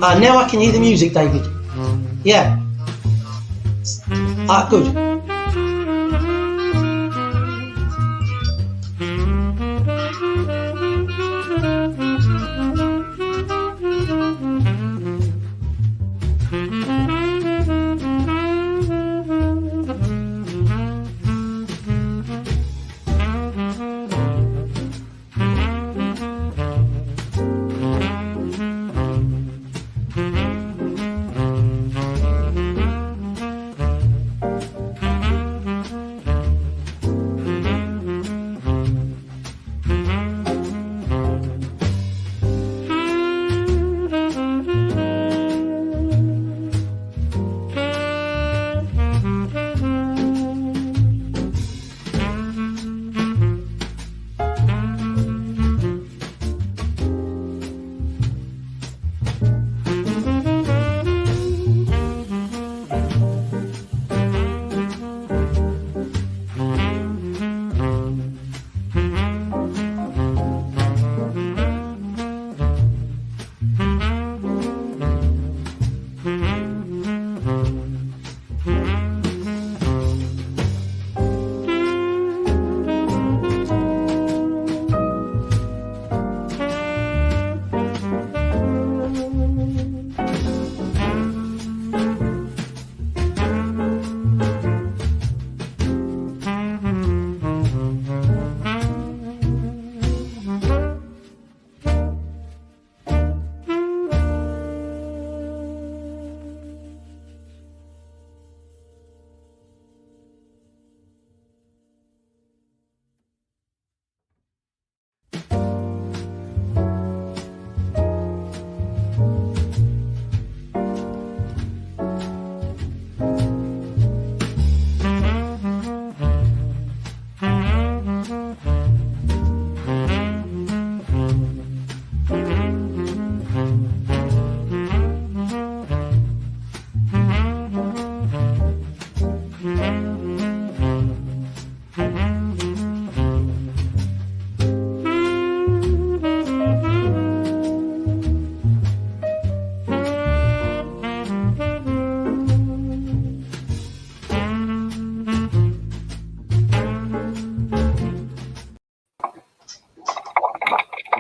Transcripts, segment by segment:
Now I can hear the music, David. Yeah. Good.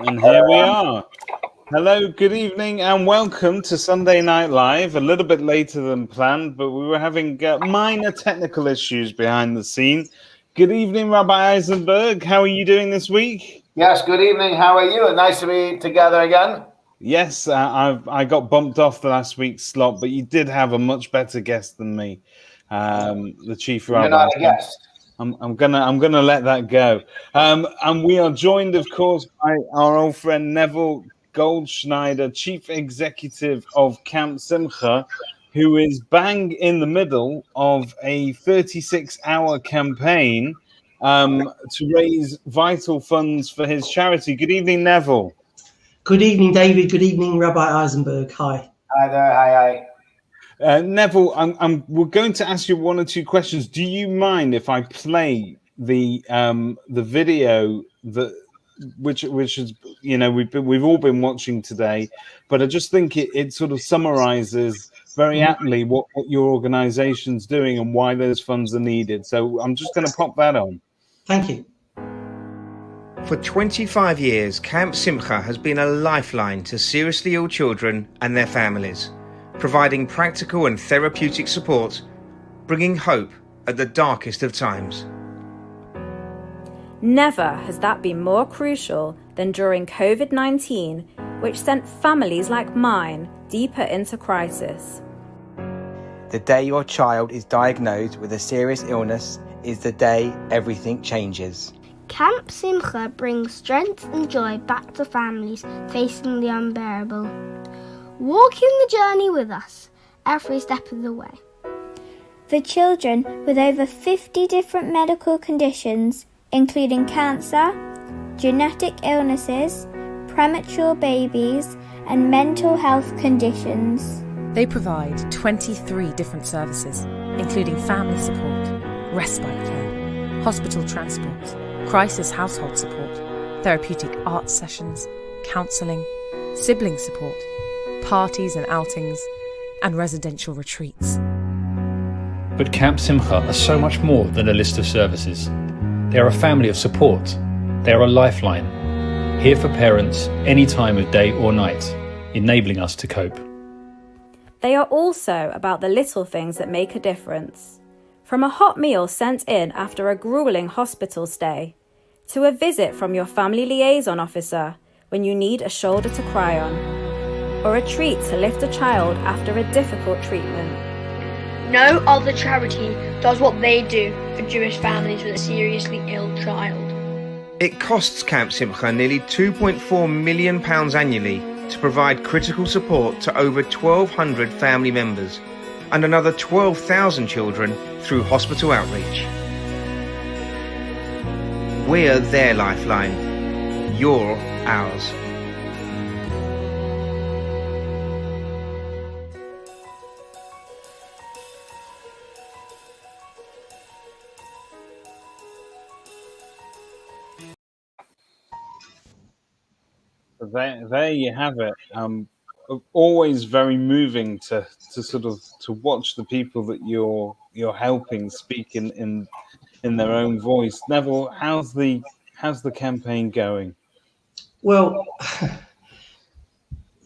And here we are. Hello, good evening, and welcome to Sunday Night Live. A little bit later than planned, but we were having minor technical issues behind the scene. Good evening, Rabbi Eisenberg. How are you doing this week? Yes, good evening. How are you? Nice to be together again. Yes, I got bumped off the last week's slot, but you did have a much better guest than me, the chief rabbi. You're not a guest. I'm gonna let that go. And we are joined, of course, by our old friend Neville Goldschneider, Chief Executive of Camp Simcha, who is bang in the middle of a 36-hour campaign to raise vital funds for his charity. Good evening, Neville. Good evening, David. Good evening, Rabbi Eisenberg. Hi. Hi there. Hi. Neville, we're going to ask you one or two questions. Do you mind if I play the video which is, you know, we've all been watching today, but I just think it sort of summarizes very aptly what your organization's doing and why those funds are needed. So I'm just going to pop that on. Thank you. For 25 years, Camp Simcha has been a lifeline to seriously ill children and their families, providing practical and therapeutic support, bringing hope at the darkest of times. Never has that been more crucial than during COVID-19, which sent families like mine deeper into crisis. The day your child is diagnosed with a serious illness is the day everything changes. Camp Simcha brings strength and joy back to families facing the unbearable. Walk in the journey with us, every step of the way. For children with over 50 different medical conditions, including cancer, genetic illnesses, premature babies, and mental health conditions. They provide 23 different services, including family support, respite care, hospital transport, crisis household support, therapeutic arts sessions, counselling, sibling support, parties and outings, and residential retreats. But Camp Simcha are so much more than a list of services. They are a family of support. They are a lifeline, here for parents any time of day or night, enabling us to cope. They are also about the little things that make a difference. From a hot meal sent in after a grueling hospital stay, to a visit from your family liaison officer when you need a shoulder to cry on, or a treat to lift a child after a difficult treatment. No other charity does what they do for Jewish families with a seriously ill child. It costs Camp Simcha nearly £2.4 million annually to provide critical support to over 1,200 family members and another 12,000 children through hospital outreach. We're their lifeline. You're ours. There you have it. Always very moving to sort of to watch the people that you're helping speak in their own voice. Neville, how's the campaign going? Well,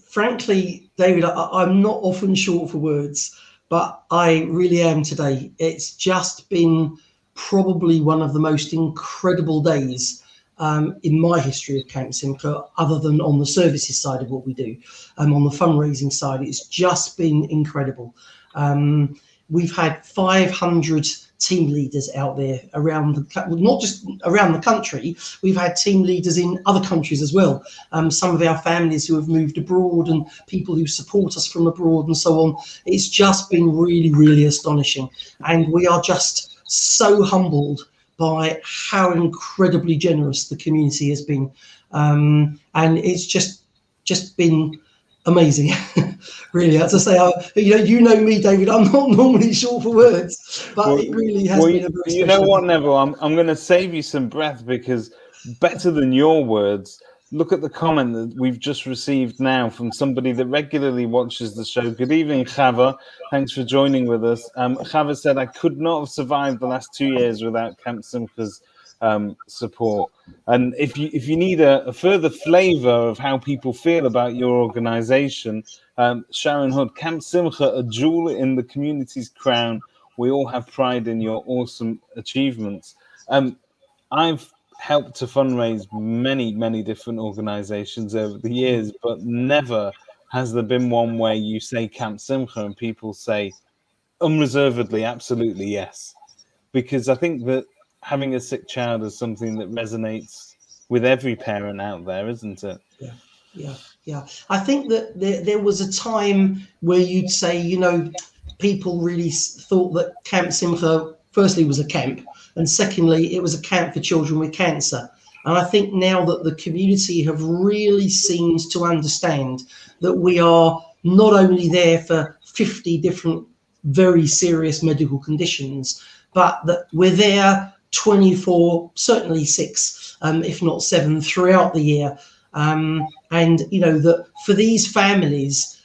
frankly, David, I'm not often short for words, but I really am today. It's just been probably one of the most incredible days in my history of Camp Simcha, other than on the services side of what we do. On the fundraising side, it's just been incredible. We've had 500 team leaders out there around, not just around the country, we've had team leaders in other countries as well. Some of our families who have moved abroad and people who support us from abroad and so on. It's just been really, really astonishing. And we are just so humbled by how incredibly generous the community has been. And it's just been amazing, really. As I say, you know me, David, I'm not normally short for words, but it really has been a very You know what, Neville, I'm going to save you some breath, because better than your words, look at the comment that we've just received now from somebody that regularly watches the show. Good evening, Chava. Thanks for joining with us. Chava said, I could not have survived the last 2 years without Camp Simcha's support. And if you need a further flavour of how people feel about your organisation, Sharon Hood, Camp Simcha, a jewel in the community's crown. We all have pride in your awesome achievements. I've helped to fundraise many different organizations over the years, but never has there been one where you say Camp Simcha and people say unreservedly, absolutely yes. Because I think that having a sick child is something that resonates with every parent out there, isn't it? Yeah. I think that there was a time where you'd say, people really thought that Camp Simcha, firstly, was a camp, and secondly, it was a camp for children with cancer. And I think now that the community have really seemed to understand that we are not only there for 50 different very serious medical conditions, but that we're there 24, certainly 6, if not 7 throughout the year. And, that for these families,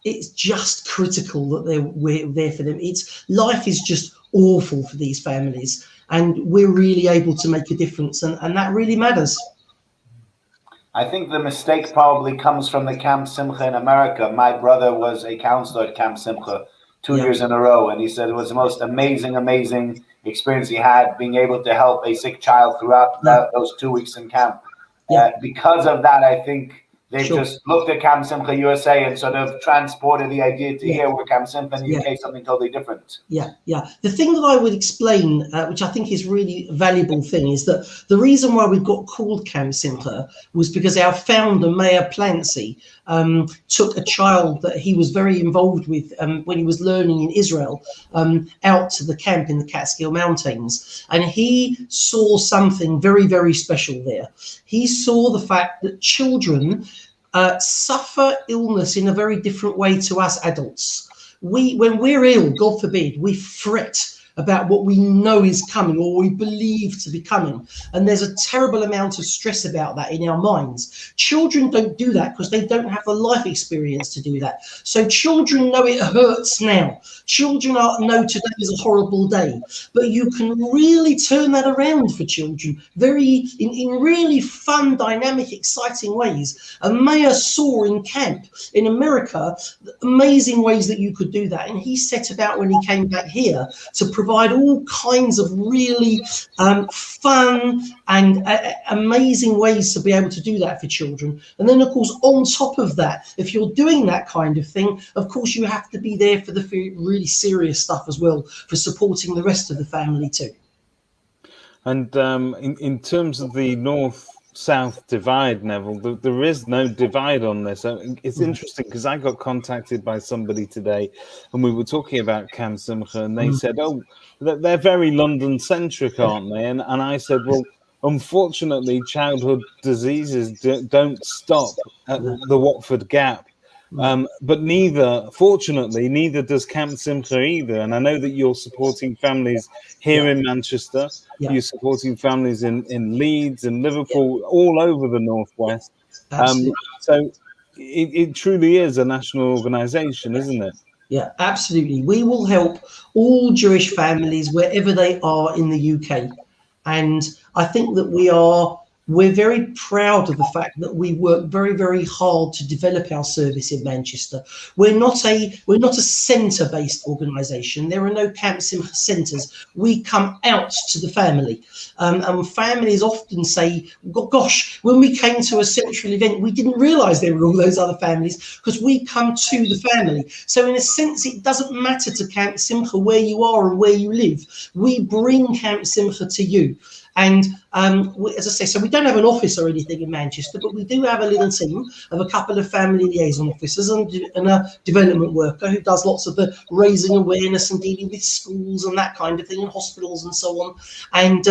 it's just critical that we're there for them. Life is just awful for these families, and we're really able to make a difference, and that really matters. I think the mistake probably comes from the Camp Simcha in America. My brother was a counselor at Camp Simcha 2 years in a row, and he said it was the most amazing experience he had, being able to help a sick child throughout those 2 weeks in camp. Because of that, I think they just looked at Camp Simcha USA and sort of transported the idea to here, where Camp Simcha in the UK is something totally different. Yeah. The thing that I would explain, which I think is really a valuable thing, is that the reason why we got called Camp Simcha was because our founder, Mayor Plancy, took a child that he was very involved with when he was learning in Israel out to the camp in the Catskill Mountains. And he saw something very, very special there. He saw the fact that children suffer illness in a very different way to us adults. When we're ill, God forbid, we fret about what we know is coming or we believe to be coming. And there's a terrible amount of stress about that in our minds. Children don't do that because they don't have the life experience to do that. So children know it hurts now. Children know today is a horrible day. But you can really turn that around for children in really fun, dynamic, exciting ways. And Mayer saw in camp in America amazing ways that you could do that. And he set about when he came back here to provide all kinds of really fun and amazing ways to be able to do that for children. And then, of course, on top of that, if you're doing that kind of thing, of course, you have to be there for the really serious stuff as well, for supporting the rest of the family too. And in terms of the North-South divide, Neville, there is no divide on this. It's interesting because I got contacted by somebody today and we were talking about Camp Simcha, and they said, oh, they're very London-centric, aren't they? And I said, well, unfortunately, childhood diseases don't stop at the Watford Gap. But fortunately, neither does Camp Simcha either. And I know that you're supporting families here in Manchester. Yeah. You're supporting families in Leeds and Liverpool, all over the Northwest. So it truly is a national organisation, isn't it? Yeah, absolutely. We will help all Jewish families wherever they are in the UK. And I think that we're very proud of the fact that we work very, very hard to develop our service in Manchester. We're not a centre-based organisation. There are no Camp Simcha centres. We come out to the family. And families often say, gosh, when we came to a central event, we didn't realise there were all those other families because we come to the family. So in a sense, it doesn't matter to Camp Simcha where you are and where you live. We bring Camp Simcha to you. And as I say, so we don't have an office or anything in Manchester, but we do have a little team of a couple of family liaison officers and a development worker who does lots of the raising awareness and dealing with schools and that kind of thing, and hospitals and so on. And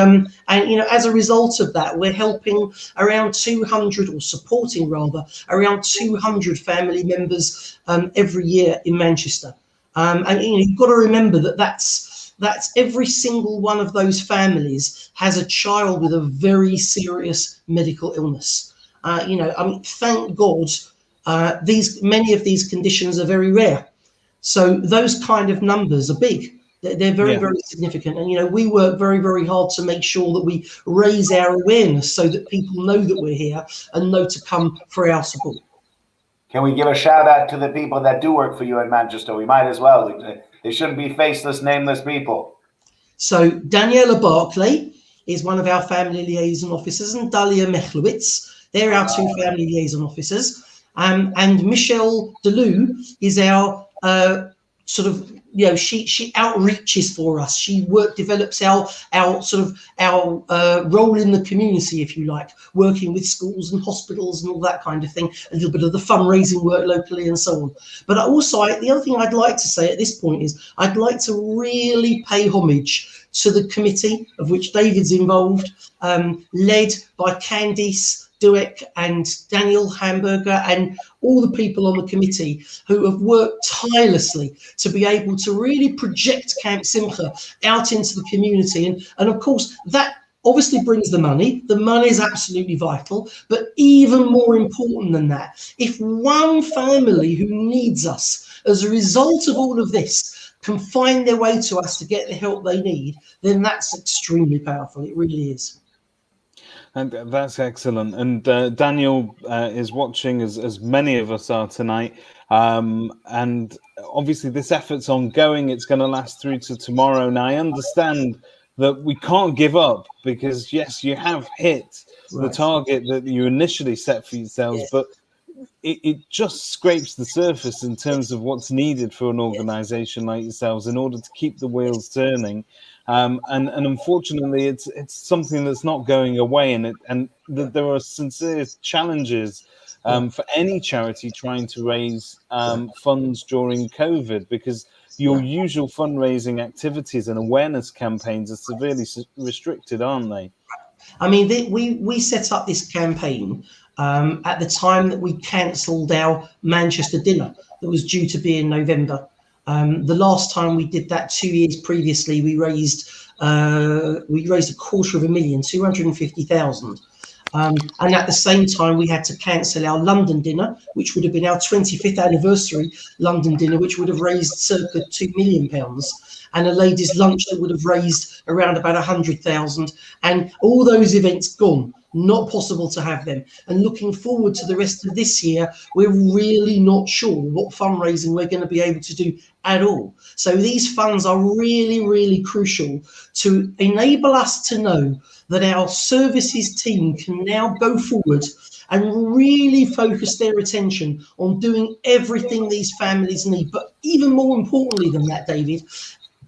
you know, as a result of that, we're helping around 200, or supporting rather, around 200 family members every year in Manchester. And you know, you've got to remember that that's every single one of those families has a child with a very serious medical illness. You know, I mean, thank God, many of these conditions are very rare. So those kind of numbers are big. They're very, very significant. And, you know, we work very, very hard to make sure that we raise our awareness so that people know that we're here and know to come for our support. Can we give a shout out to the people that do work for you in Manchester? We might as well. They shouldn't be faceless, nameless people. So Daniela Barclay is one of our family liaison officers, and Dalia Mechlowitz, they're our two family liaison officers. And Michelle Delou is our sort of, you know, she outreaches for us. She develops our role in the community, if you like, working with schools and hospitals and all that kind of thing, a little bit of the fundraising work locally and so on. But also, the other thing I'd like to say at this point is I'd like to really pay homage to the committee of which David's involved, led by Candice Dueck and Daniel Hamburger and all the people on the committee who have worked tirelessly to be able to really project Camp Simcha out into the community. And of course, that obviously brings the money. The money is absolutely vital, but even more important than that, if one family who needs us as a result of all of this can find their way to us to get the help they need, then that's extremely powerful. It really is. And that's excellent. And Daniel is watching, as many of us are tonight. And obviously this effort's ongoing. It's going to last through to tomorrow. Now, I understand that we can't give up because, yes, you have hit the target that you initially set for yourselves, but it just scrapes the surface in terms of what's needed for an organization like yourselves in order to keep the wheels turning. And unfortunately, it's something that's not going away, and there are sincere challenges for any charity trying to raise funds during COVID, because your usual fundraising activities and awareness campaigns are severely restricted, aren't they? I mean, we set up this campaign at the time that we cancelled our Manchester dinner that was due to be in November. The last time we did that 2 years previously, we raised $250,000, 250,000. And at the same time, we had to cancel our London dinner, which would have been our 25th anniversary London dinner, which would have raised circa £2 million, and a ladies' lunch that would have raised around about 100,000. And all those events gone, not possible to have them. And looking forward to the rest of this year, we're really not sure what fundraising we're going to be able to do at all. So these funds are really, really crucial to enable us to know that our services team can now go forward and really focus their attention on doing everything these families need. But even more importantly than that, David,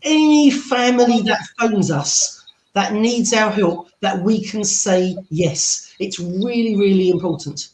any family that phones us that needs our help, that we can say yes. It's really, really important.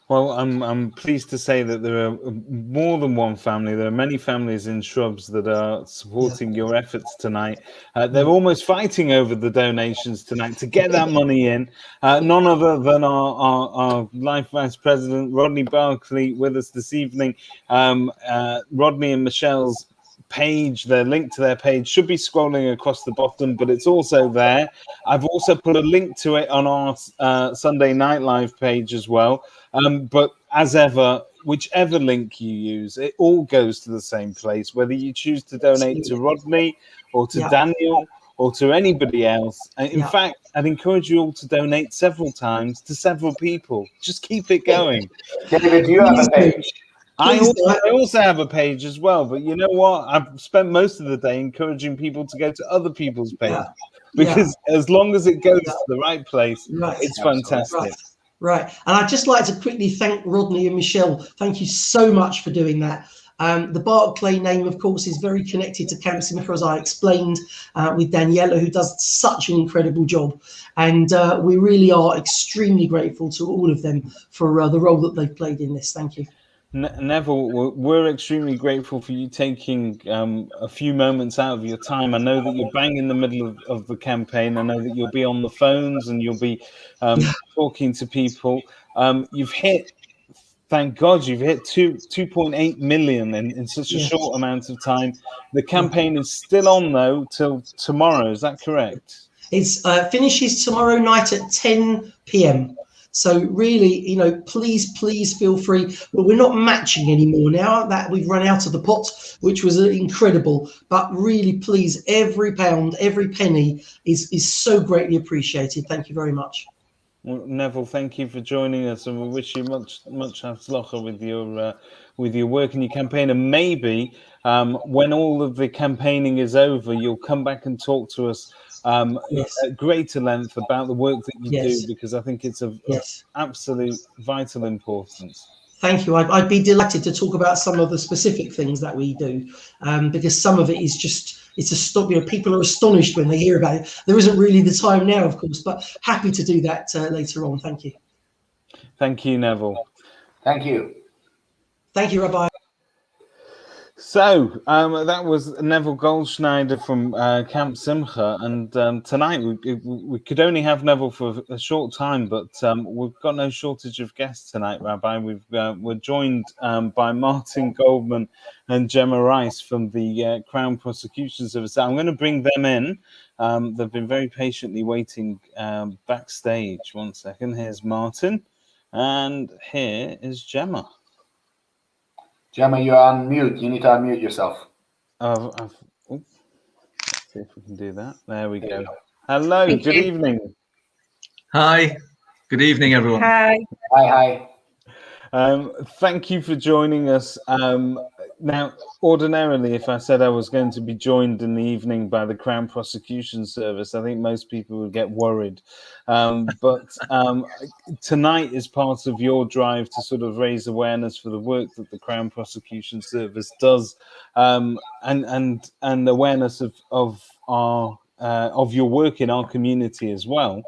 Well, I'm pleased to say that there are more than one family. There are many families in Shrubs that are supporting your efforts tonight. They're almost fighting over the donations tonight to get that money in. None other than our Life Vice President, Rodney Barclay, with us this evening. Rodney and Michelle's page, their link to their page should be scrolling across the bottom, but it's also there. I've also put a link to it on our Sunday Night Live page as well. But as ever, whichever link you use, it all goes to the same place, whether you choose to donate to Rodney or to Daniel or to anybody else. In fact, I'd encourage you all to donate several times to several people. Just keep it going. David, do you have a page? I also have a page as well, but you know what? I've spent most of the day encouraging people to go to other people's pages because as long as it goes to the right place, it's fantastic. Right. And I'd just like to quickly thank Rodney and Michelle. Thank you so much for doing that. The Barclay name, of course, is very connected to Camp Simcha, as I explained, with Daniela, who does such an incredible job. And we really are extremely grateful to all of them for the role that they've played in this. Thank you. Neville, we're extremely grateful for you taking a few moments out of your time. I know that you're bang in the middle of the campaign. I know that you'll be on the phones and you'll be talking to people. You've hit, thank God, you've hit 2.8 million in such a short amount of time. The campaign is still on, though, till tomorrow. Is that correct? It finishes tomorrow night at 10 p.m. So really, please feel free. Well, we're not matching anymore now that we've run out of the pot, which was incredible. But really, please, every pound, every penny is so greatly appreciated. Thank you very much. Well, Neville, thank you for joining us, and we wish you much hatzlacha with your work and your campaign. And maybe when all of the campaigning is over, you'll come back and talk to us at greater length about the work that you do, because I think it's of absolute vital importance. Thank you. I'd be delighted to talk about some of the specific things that we do, because some of it is just, it's a stop. People are astonished when they hear about it. There isn't really the time now, of course, but happy to do that later on. Thank you. Thank you, Neville. Thank you. Thank you, Rabbi. So that was Neville Goldschneider from Camp Simcha, and tonight we could only have Neville for a short time, but we've got no shortage of guests tonight, Rabbi. We're joined by Martin Goldman and Gemma Rice from the Crown Prosecution Service. I'm going to bring them in. They've been very patiently waiting backstage. One second. Here's Martin, and here is Gemma. Gemma, you're on mute. You need to unmute yourself. Let's see if we can do that. There we go. Hello, good evening. Hi, good evening, everyone. Hi. Thank you for joining us. Now, ordinarily, if I said I was going to be joined in the evening by the Crown Prosecution Service, I think most people would get worried. But tonight is part of your drive to sort of raise awareness for the work that the Crown Prosecution Service does, and awareness of your work in our community as well.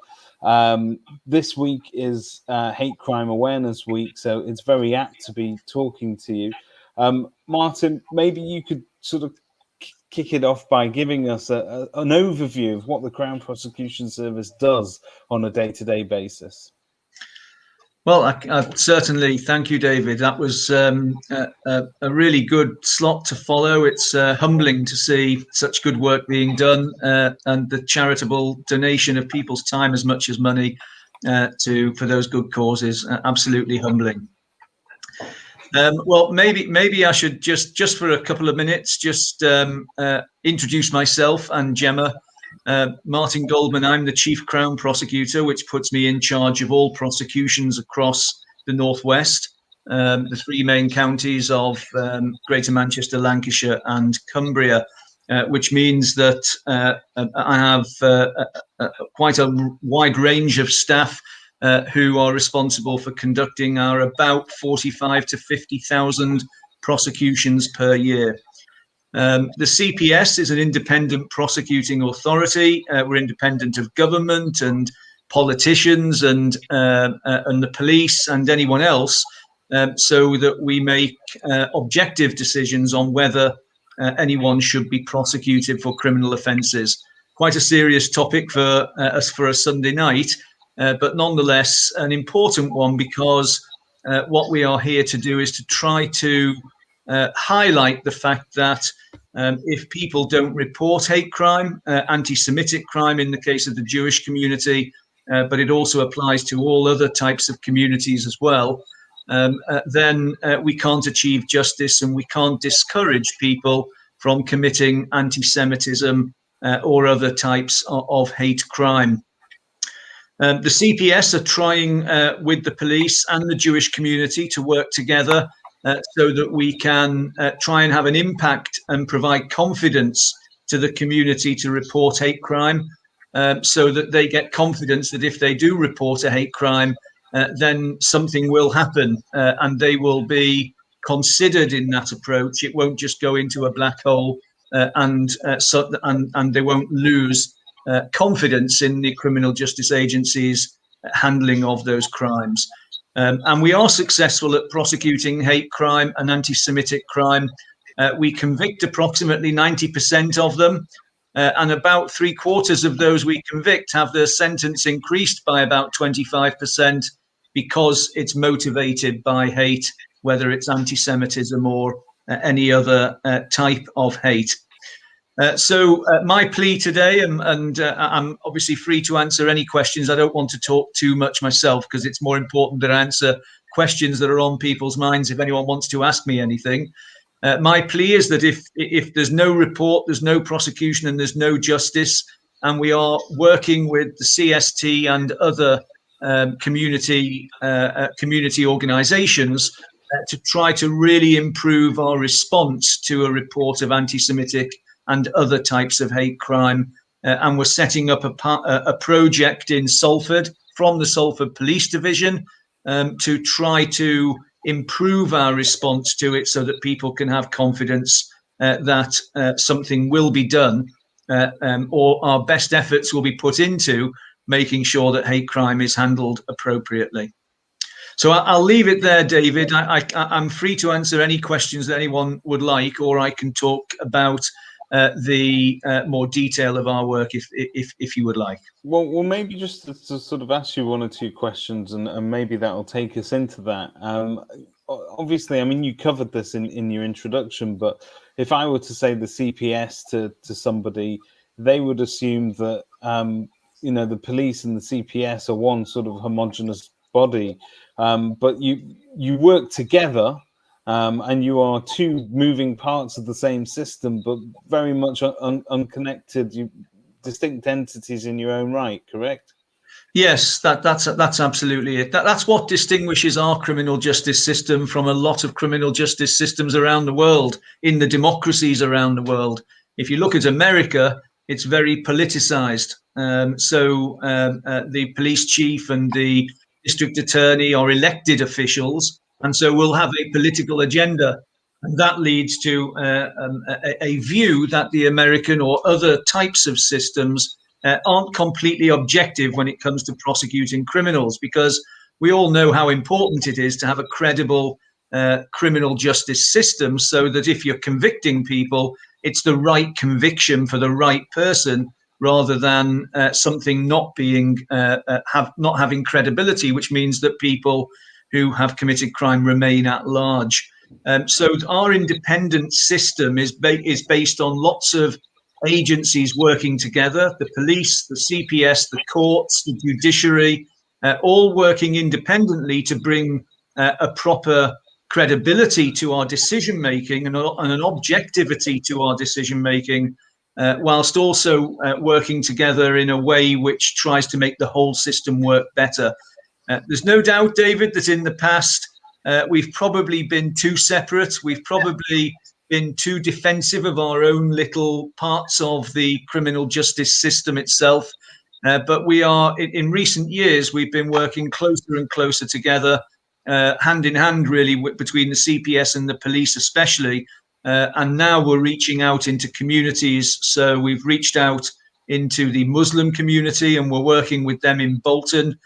This week is Hate Crime Awareness Week, so it's very apt to be talking to you. Martin, maybe you could sort of kick it off by giving us an overview of what the Crown Prosecution Service does on a day-to-day basis. Well, I certainly thank you, David. That was a really good slot to follow. It's humbling to see such good work being done, and the charitable donation of people's time as much as money for those good causes. Absolutely humbling. Well, maybe I should just for a couple of minutes introduce myself and Gemma. Martin Goldman, I'm the Chief Crown Prosecutor, which puts me in charge of all prosecutions across the Northwest, the three main counties of Greater Manchester, Lancashire and Cumbria, which means that I have quite a wide range of staff who are responsible for conducting our about 45 to 50,000 prosecutions per year. The CPS is an independent prosecuting authority. We're independent of government and politicians and the police and anyone else, so that we make objective decisions on whether anyone should be prosecuted for criminal offences. Quite a serious topic for a Sunday night, but nonetheless an important one, because what we are here to do is to try to highlight the fact that if people don't report hate crime, anti-Semitic crime in the case of the Jewish community, but it also applies to all other types of communities as well, then we can't achieve justice, and we can't discourage people from committing anti-Semitism or other types of hate crime. The CPS are trying with the police and the Jewish community to work together so that we can try and have an impact and provide confidence to the community to report hate crime, so that they get confidence that if they do report a hate crime, then something will happen and they will be considered in that approach. It won't just go into a black hole and they won't lose confidence in the criminal justice agencies' handling of those crimes. And we are successful at prosecuting hate crime and anti-Semitic crime. We convict approximately 90% of them, and about 3/4 of those we convict have their sentence increased by about 25% because it's motivated by hate, whether it's anti-Semitism or any other type of hate. So my plea today, and I'm obviously free to answer any questions. I don't want to talk too much myself, because it's more important that I answer questions that are on people's minds if anyone wants to ask me anything. My plea is that if there's no report, there's no prosecution and there's no justice, and we are working with the CST and other community organisations to try to really improve our response to a report of anti-Semitic and other types of hate crime. And we're setting up a project in Salford from the Salford Police Division to try to improve our response to it, so that people can have confidence that something will be done, or our best efforts will be put into making sure that hate crime is handled appropriately. So I'll leave it there, David. I'm free to answer any questions that anyone would like, or I can talk about the more detail of our work if you would like. Well, maybe just to sort of ask you one or two questions, and maybe that'll take us into that. Obviously, I mean, you covered this in your introduction, but if I were to say the CPS to somebody, they would assume that the police and the CPS are one sort of homogenous body, but you work together. And you are two moving parts of the same system, but very much unconnected, distinct entities in your own right, correct? Yes, that's absolutely it. That's what distinguishes our criminal justice system from a lot of criminal justice systems around the world, in the democracies around the world. If you look at America, it's very politicized. So the police chief and the district attorney are elected officials, and so we'll have a political agenda. And that leads to a view that the American or other types of systems aren't completely objective when it comes to prosecuting criminals, because we all know how important it is to have a credible criminal justice system, so that if you're convicting people, it's the right conviction for the right person, rather than something not being not having credibility, which means that people who have committed crime remain at large. So our independent system is based on lots of agencies working together: the police, the CPS, the courts, the judiciary, all working independently to bring a proper credibility to our decision making and an objectivity to our decision making, whilst also working together in a way which tries to make the whole system work better. There's no doubt, David, that in the past we've probably been too separate. We've probably been too defensive of our own little parts of the criminal justice system itself. But we are, in recent years, we've been working closer and closer together, hand in hand, really, between the CPS and the police especially. And now we're reaching out into communities. So we've reached out into the Muslim community, and we're working with them in Bolton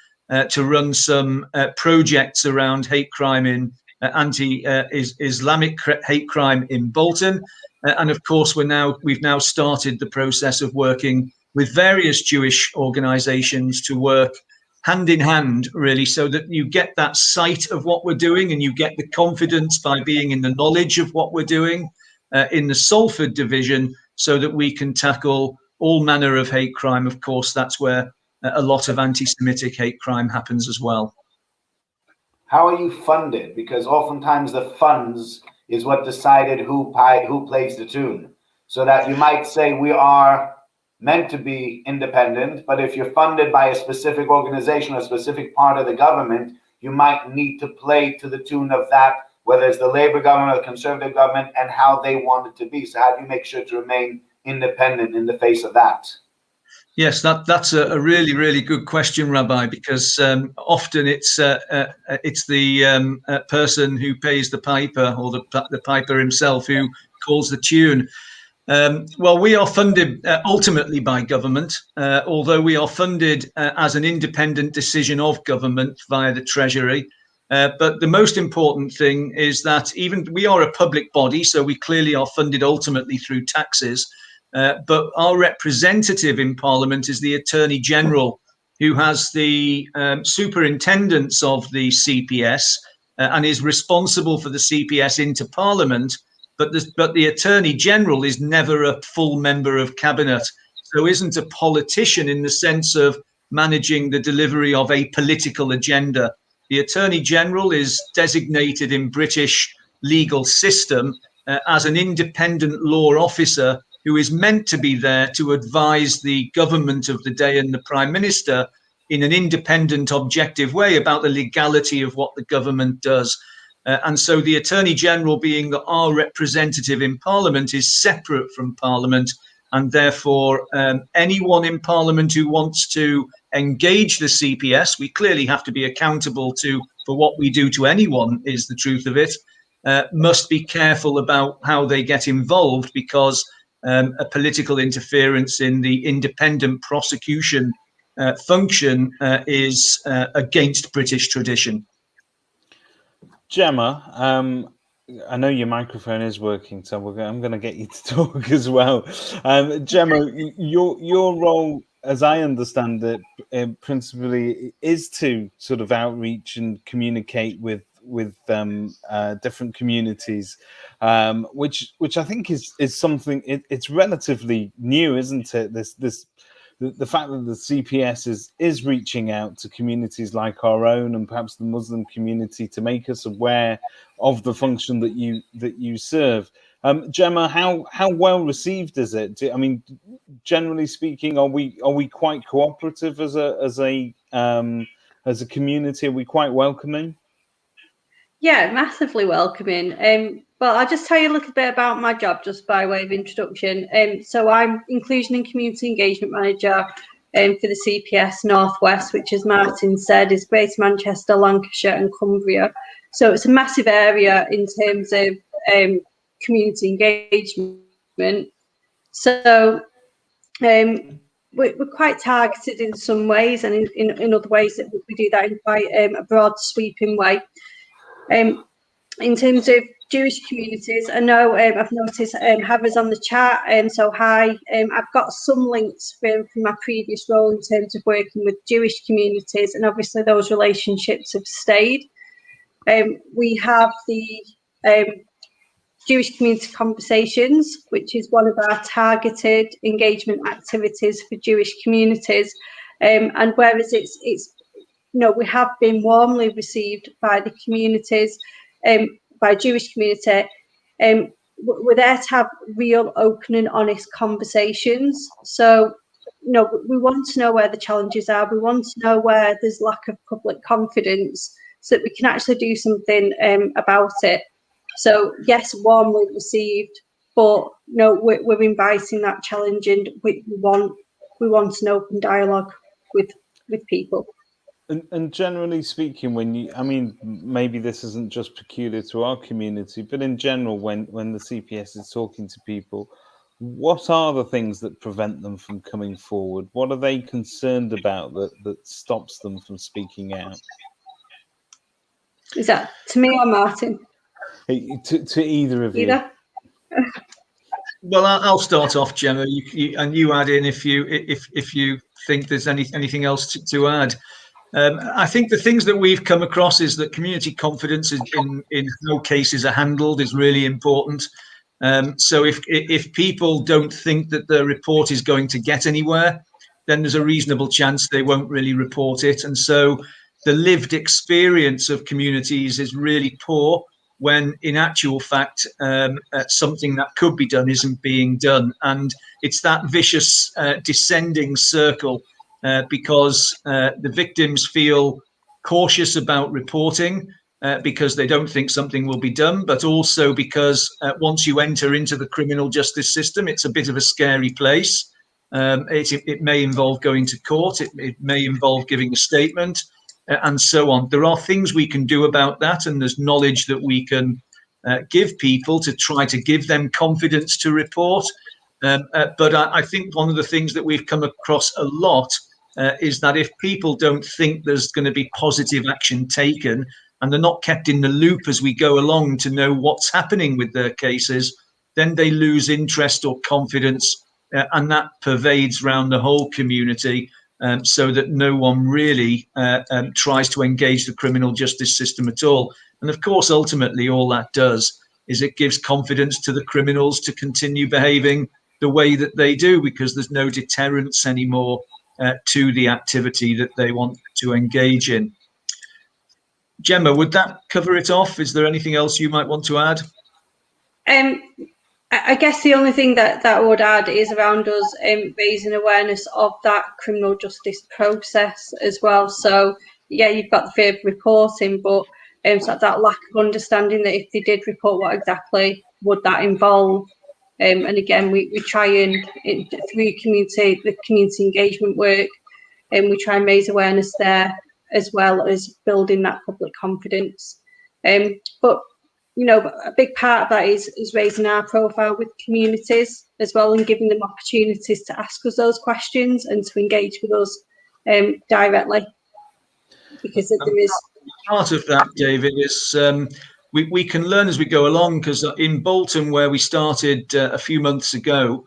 to run some projects around hate crime in anti-Islamic hate crime in Bolton. And of course, we've now started the process of working with various Jewish organizations to work hand in hand, really, so that you get that sight of what we're doing and you get the confidence by being in the knowledge of what we're doing in the Salford division, so that we can tackle all manner of hate crime. Of course, that's where a lot of anti-Semitic hate crime happens as well. How are you funded? Because oftentimes the funds is what decided who plays the tune. So that you might say we are meant to be independent, but if you're funded by a specific organization or a specific part of the government, you might need to play to the tune of that, whether it's the Labour government or the Conservative government, and how they want it to be. So how do you make sure to remain independent in the face of that? Yes, that's a really, really good question, Rabbi, because often it's the person who pays the piper, or the piper himself, who calls the tune. Well, we are funded ultimately by government, although we are funded as an independent decision of government via the Treasury. But the most important thing is that even we are a public body, so we clearly are funded ultimately through taxes. But our representative in Parliament is the Attorney General, who has the superintendence of the CPS and is responsible for the CPS into Parliament. But the Attorney General is never a full member of Cabinet, so isn't a politician in the sense of managing the delivery of a political agenda. The Attorney General is designated in British legal system as an independent law officer who is meant to be there to advise the government of the day and the Prime Minister in an independent, objective way about the legality of what the government does. And so the Attorney General, being our representative in Parliament, is separate from Parliament. And therefore, anyone in Parliament who wants to engage the CPS, we clearly have to be accountable for what we do to anyone, is the truth of it, must be careful about how they get involved, because a political interference in the independent prosecution function is against British tradition. Gemma, I know your microphone is working, so I'm going to get you to talk as well. Gemma, your role, as I understand it, principally is to sort of outreach and communicate with different communities, which I think is something. It's relatively new, isn't it? The fact that the CPS is reaching out to communities like our own and perhaps the Muslim community to make us aware of the function that you serve. Gemma, how well received is it? I mean, generally speaking, are we quite cooperative as a community? Are we quite welcoming? Yeah, massively welcoming. But I'll just tell you a little bit about my job, just by way of introduction. So I'm Inclusion and Community Engagement Manager for the CPS Northwest, which, as Martin said, is Greater Manchester, Lancashire and Cumbria. So it's a massive area in terms of community engagement. So we're quite targeted in some ways, and in other ways that we do that in quite a broad, sweeping way. In terms of Jewish communities. I know I've noticed Heather's on the chat, so hi. I've got some links from my previous role in terms of working with Jewish communities, and obviously those relationships have stayed. We have the Jewish Community Conversations, which is one of our targeted engagement activities for Jewish communities. And whereas it's we have been warmly received by the communities, by Jewish community, we're there to have real, open and honest conversations. So, we want to know where the challenges are. We want to know where there's lack of public confidence so that we can actually do something about it. So, yes, warmly received, but we're inviting that challenge, and we want an open dialogue with people. And generally speaking, maybe this isn't just peculiar to our community, but in general, when the CPS is talking to people, what are the things that prevent them from coming forward? What are they concerned about that stops them from speaking out? Is that to me or Martin? To either of you. Well, I'll start off, Gemma, and you add in if you think there's anything else to add. I think the things that we've come across is that community confidence in how cases are handled is really important. So if people don't think that the report is going to get anywhere, then there's a reasonable chance they won't really report it. And so the lived experience of communities is really poor when in actual fact something that could be done isn't being done. And it's that vicious descending circle because the victims feel cautious about reporting because they don't think something will be done, but also because once you enter into the criminal justice system, it's a bit of a scary place. It may involve going to court, it may involve giving a statement, and so on. There are things we can do about that, and there's knowledge that we can give people to try to give them confidence to report. But I think one of the things that we've come across a lot is that if people don't think there's going to be positive action taken, and they're not kept in the loop as we go along to know what's happening with their cases, then they lose interest or confidence, and that pervades around the whole community, so that no one really tries to engage the criminal justice system at all. And of course, ultimately, all that does is it gives confidence to the criminals to continue behaving the way that they do, because there's no deterrence anymore to the activity that they want to engage in. Gemma, would that cover it off? Is there anything else you might want to add? I guess the only thing that I would add is around us raising awareness of that criminal justice process as well. So, yeah, you've got the fear of reporting, but so that lack of understanding that if they did report, what exactly would that involve? And again, we try and, through the community engagement work, and we try and raise awareness there, as well as building that public confidence. But a big part of that is raising our profile with communities as well, and giving them opportunities to ask us those questions and to engage with us directly. Because there is part of that, David, is we can learn as we go along, because in Bolton, where we started a few months ago,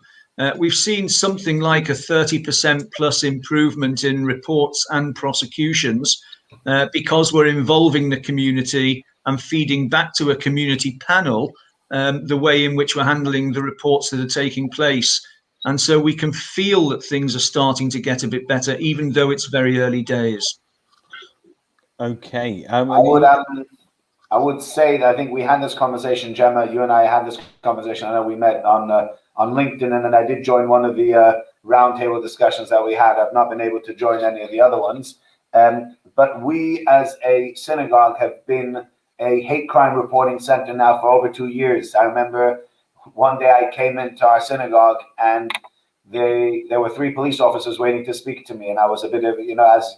we've seen something like a 30% plus improvement in reports and prosecutions because we're involving the community and feeding back to a community panel the way in which we're handling the reports that are taking place. And so we can feel that things are starting to get a bit better, even though it's very early days. Okay. I would say that I think we had this conversation, Gemma, you and I had this conversation. I know we met on LinkedIn, and then I did join one of the roundtable discussions that we had. I've not been able to join any of the other ones. But we as a synagogue have been a hate crime reporting center now for over 2 years. I remember one day I came into our synagogue and there were 3 police officers waiting to speak to me. And I was a bit of,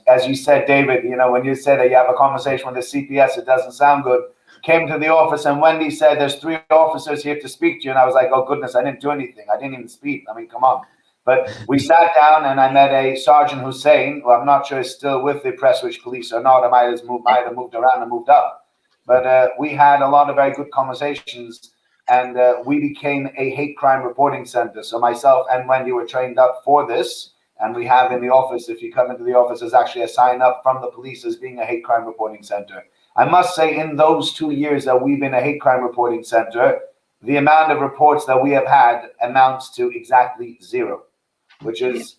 as you said, David, when you say that you have a conversation with the CPS, it doesn't sound good. Came to the office and Wendy said, there's 3 officers here to speak to you. And I was like, oh goodness, I didn't do anything. I didn't even speak. I mean, come on. But we sat down and I met a Sergeant Hussein, who I'm not sure is still with the Prestwich Police or not. I might have moved around and moved up. but we had a lot of very good conversations, and we became a hate crime reporting center. So myself and Wendy were trained up for this, and we have in the office, if you come into the office, there's actually a sign up from the police as being a hate crime reporting center. I must say, in those 2 years that we've been a hate crime reporting center, the amount of reports that we have had amounts to exactly 0, which is,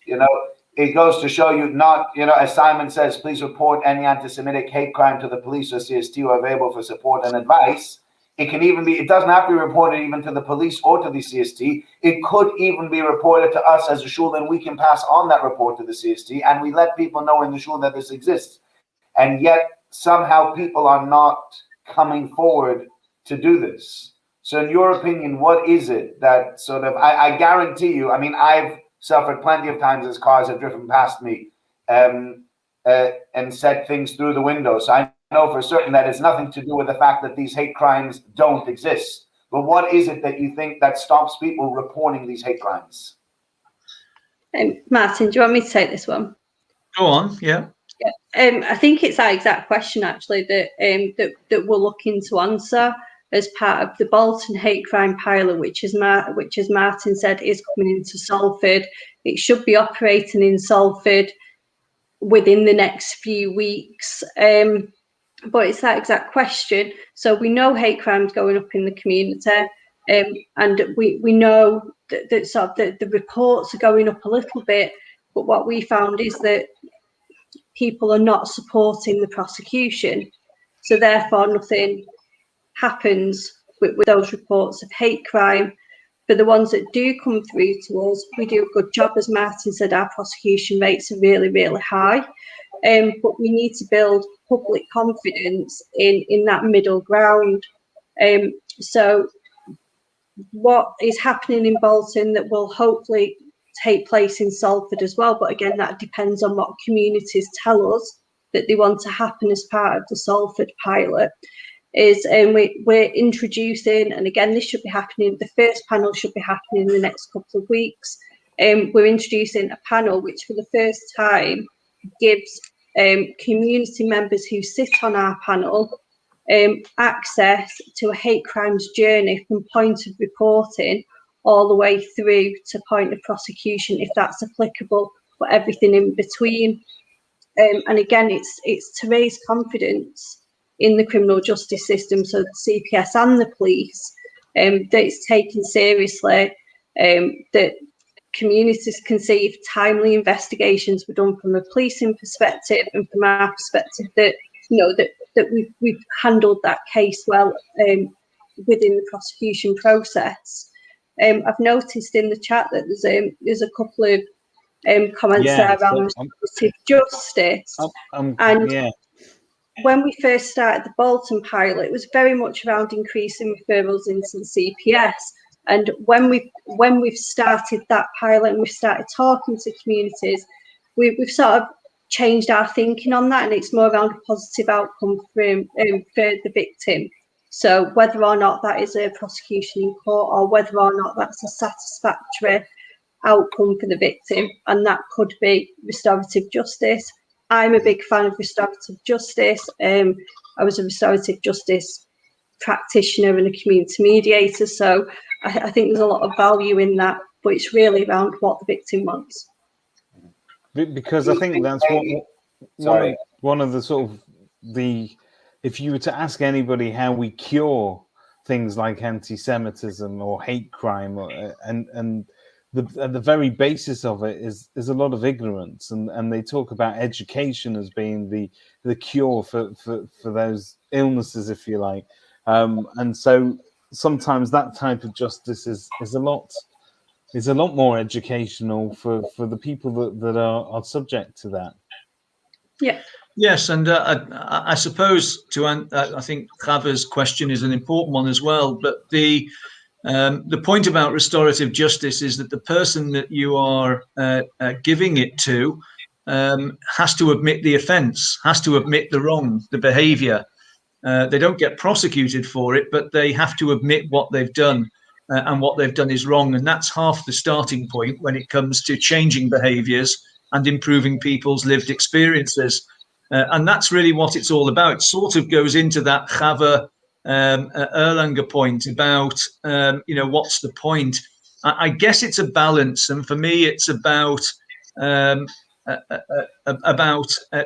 it goes to show you not, as Simon says, please report any anti-Semitic hate crime to the police or CST who are available for support and advice. It can even be, it doesn't have to be reported even to the police or to the CST. It could even be reported to us as a shul, and we can pass on that report to the CST, and we let people know in the shul that this exists. And yet somehow people are not coming forward to do this. So in your opinion, what is it that sort of, I guarantee you, I mean, I've suffered plenty of times as cars have driven past me and said things through the window. So I know for certain that it's nothing to do with the fact that these hate crimes don't exist. But what is it that you think that stops people reporting these hate crimes? Martin, do you want me to take this one? Go on, yeah. I think it's that exact question actually that we're looking to answer as part of the Bolton hate crime pilot, which as Martin said is coming into Salford. It should be operating in Salford within the next few weeks. But it's that exact question. So we know hate crime's going up in the community, and we know that sort of the reports are going up a little bit. But what we found is that people are not supporting the prosecution. So therefore nothing happens with those reports of hate crime. For the ones that do come through to us, we do a good job. As Martin said, our prosecution rates are really, really high. But we need to build public confidence in that middle ground. So what is happening in Bolton that will hopefully take place in Salford as well, but again, that depends on what communities tell us that they want to happen as part of the Salford pilot, is we're introducing, and again, this should be happening, the first panel should be happening in the next couple of weeks. We're introducing a panel which for the first time gives community members who sit on our panel access to a hate crimes journey from point of reporting all the way through to point of prosecution, if that's applicable, but everything in between. And again, it's to raise confidence in the criminal justice system, so the CPS and the police, that it's taken seriously, that communities can see if timely investigations were done from a policing perspective and from our perspective, that that we've handled that case well within the prosecution process. I've noticed in the chat that there's a couple of comments there around restorative justice. When we first started the Bolton pilot, it was very much around increasing referrals into the CPS. And when we've started that pilot and we've started talking to communities, we've sort of changed our thinking on that, and it's more around a positive outcome for the victim. So whether or not that is a prosecution in court, or whether or not that's a satisfactory outcome for the victim, and that could be restorative justice. I'm a big fan of restorative justice. I was a restorative justice practitioner and a community mediator, so I think there's a lot of value in that, but it's really around what the victim wants. Because I think that's one of the sort of if you were to ask anybody how we cure things like anti-Semitism or hate crime, and the very basis of it is a lot of ignorance, and they talk about education as being the cure for those illnesses, if you like, and so sometimes that type of justice is a lot more educational for the people that are subject to that. Yeah. Yes, and I suppose I think Chava's question is an important one as well. But the point about restorative justice is that the person that you are giving it to has to admit the offence, has to admit the wrong, the behaviour. They don't get prosecuted for it, but they have to admit what they've done, and what they've done is wrong. And that's half the starting point when it comes to changing behaviours and improving people's lived experiences. And that's really what it's all about. It sort of goes into that Chava Erlanger point about, what's the point? I guess it's a balance. And for me, it's about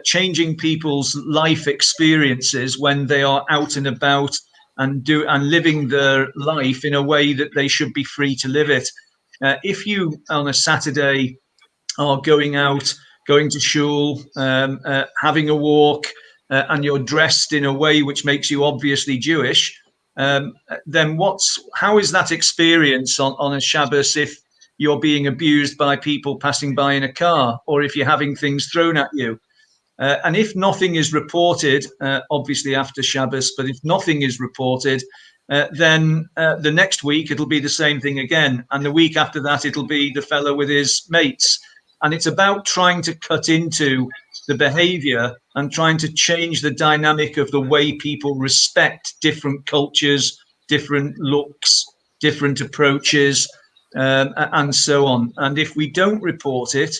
changing people's life experiences when they are out and about and living their life in a way that they should be free to live it. If you on a Saturday are going out, going to shul, having a walk, and you're dressed in a way which makes you obviously Jewish, then how is that experience on a Shabbos if you're being abused by people passing by in a car, or if you're having things thrown at you? And if nothing is reported, obviously after Shabbos, but if nothing is reported, then the next week it'll be the same thing again. And the week after that, it'll be the fellow with his mates. And it's about trying to cut into the behavior and trying to change the dynamic of the way people respect different cultures, different looks, different approaches, and so on. And if we don't report it,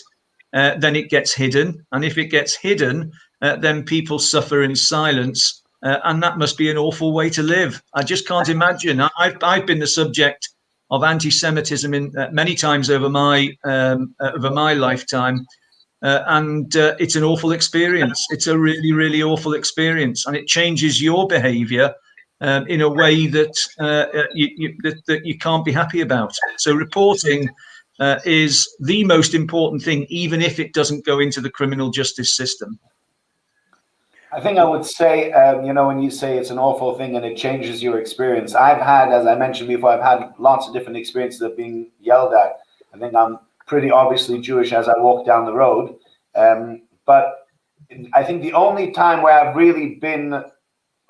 then it gets hidden. And if it gets hidden, then people suffer in silence. And that must be an awful way to live. I just can't imagine. I've been the subject of anti-Semitism many times over my lifetime. And it's an awful experience. It's a really, really awful experience. And it changes your behavior in a way that you can't be happy about. So reporting is the most important thing, even if it doesn't go into the criminal justice system. I think I would say, when you say it's an awful thing and it changes your experience, I've had, as I mentioned before, I've had lots of different experiences of being yelled at. I think I'm pretty obviously Jewish as I walk down the road. But I think the only time where I've really been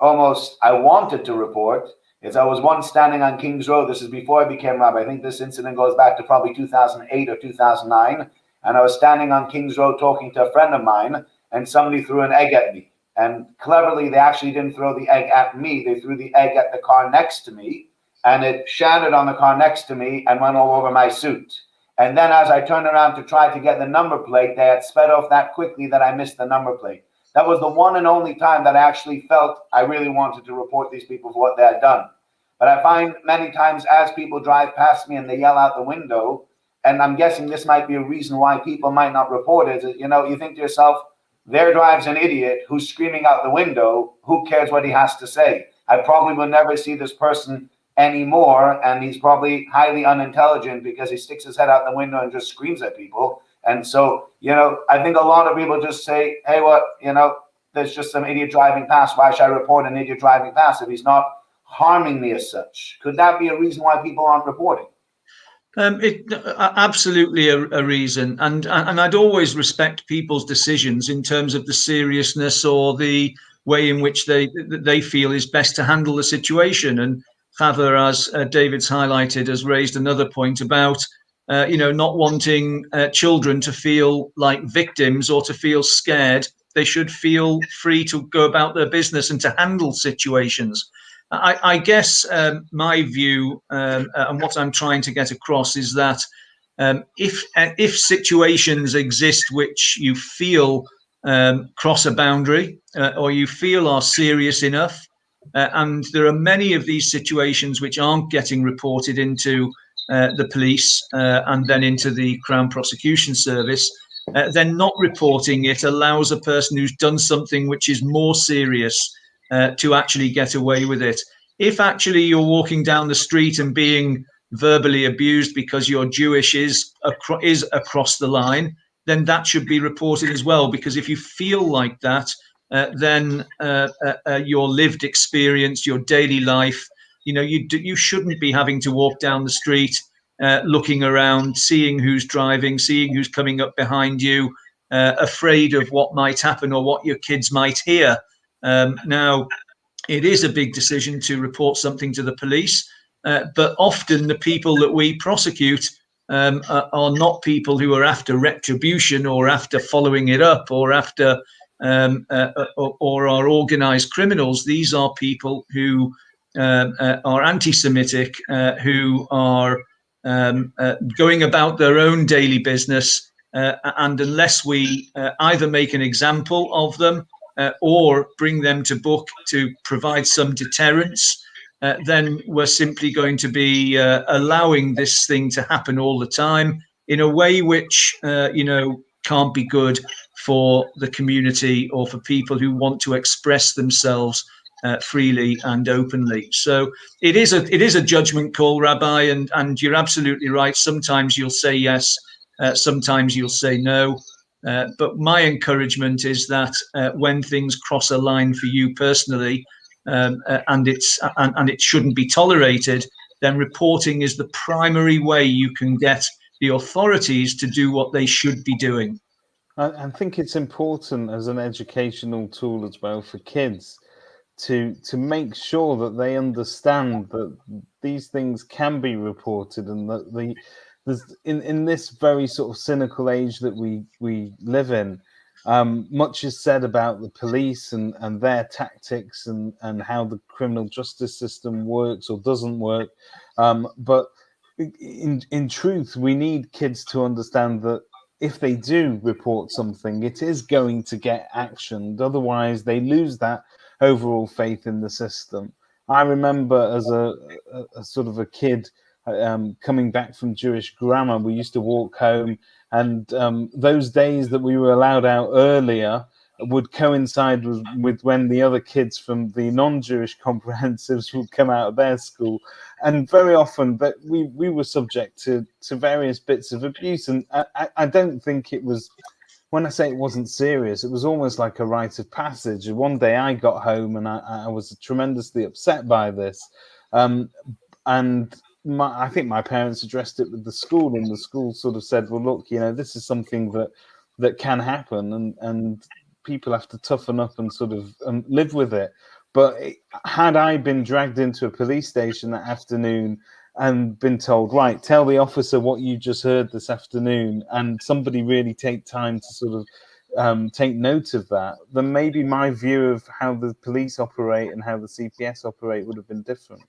I wanted to report is I was once standing on King's Road. This is before I became rabbi. I think this incident goes back to probably 2008 or 2009. And I was standing on King's Road talking to a friend of mine, and somebody threw an egg at me. And cleverly, they actually didn't throw the egg at me. They threw the egg at the car next to me, and it shattered on the car next to me and went all over my suit. And then as I turned around to try to get the number plate, they had sped off that quickly that I missed the number plate. That was the one and only time that I actually felt I really wanted to report these people for what they had done. But I find many times as people drive past me and they yell out the window, and I'm guessing this might be a reason why people might not report it, you think to yourself, there drives an idiot who's screaming out the window. Who cares what he has to say? I probably will never see this person anymore, and he's probably highly unintelligent because he sticks his head out the window and just screams at people. And so, I think a lot of people just say, hey, there's just some idiot driving past. Why should I report an idiot driving past if he's not harming me as such? Could that be a reason why people aren't reporting? Absolutely a reason, and I'd always respect people's decisions in terms of the seriousness or the way in which they feel is best to handle the situation. And Chava, as David's highlighted, has raised another point about not wanting children to feel like victims or to feel scared. They should feel free to go about their business and to handle situations. I guess my view and what I'm trying to get across is that if situations exist which you feel cross a boundary or you feel are serious enough, and there are many of these situations which aren't getting reported into the police and then into the Crown Prosecution Service, then not reporting it allows a person who's done something which is more serious to actually get away with it. If actually you're walking down the street and being verbally abused because you're Jewish is across the line, then that should be reported as well. Because if you feel like that, then your lived experience, your daily life, you shouldn't be having to walk down the street, looking around, seeing who's driving, seeing who's coming up behind you, afraid of what might happen or what your kids might hear. Now, it is a big decision to report something to the police, but often the people that we prosecute are not people who are after retribution or after following it up or after or are organized criminals. These are people who are anti-Semitic, who are going about their own daily business. And unless we either make an example of them or bring them to book to provide some deterrence, then we're simply going to be allowing this thing to happen all the time in a way which, can't be good for the community or for people who want to express themselves freely and openly. So it is a judgment call, Rabbi, and you're absolutely right. Sometimes you'll say yes, sometimes you'll say no. But my encouragement is that when things cross a line for you personally, and it shouldn't be tolerated, then reporting is the primary way you can get the authorities to do what they should be doing. I think it's important as an educational tool as well for kids to make sure that they understand that these things can be reported, and that in this very sort of cynical age that we live in, much is said about the police and their tactics and how the criminal justice system works or doesn't work. But in truth, we need kids to understand that if they do report something, it is going to get actioned. Otherwise, they lose that overall faith in the system. I remember as a sort of a kid coming back from Jewish grammar, we used to walk home, and those days that we were allowed out earlier would coincide with when the other kids from the non-Jewish comprehensives would come out of their school. And very often that we were subject to various bits of abuse. And I don't think it was, when I say it wasn't serious, it was almost like a rite of passage. One day I got home and I was tremendously upset by this. And I think my parents addressed it with the school, and the school sort of said, well, look, this is something that can happen, and people have to toughen up and sort of live with it. But had I been dragged into a police station that afternoon and been told, right, tell the officer what you just heard this afternoon, and somebody really take time to sort of take note of that, then maybe my view of how the police operate and how the CPS operate would have been different.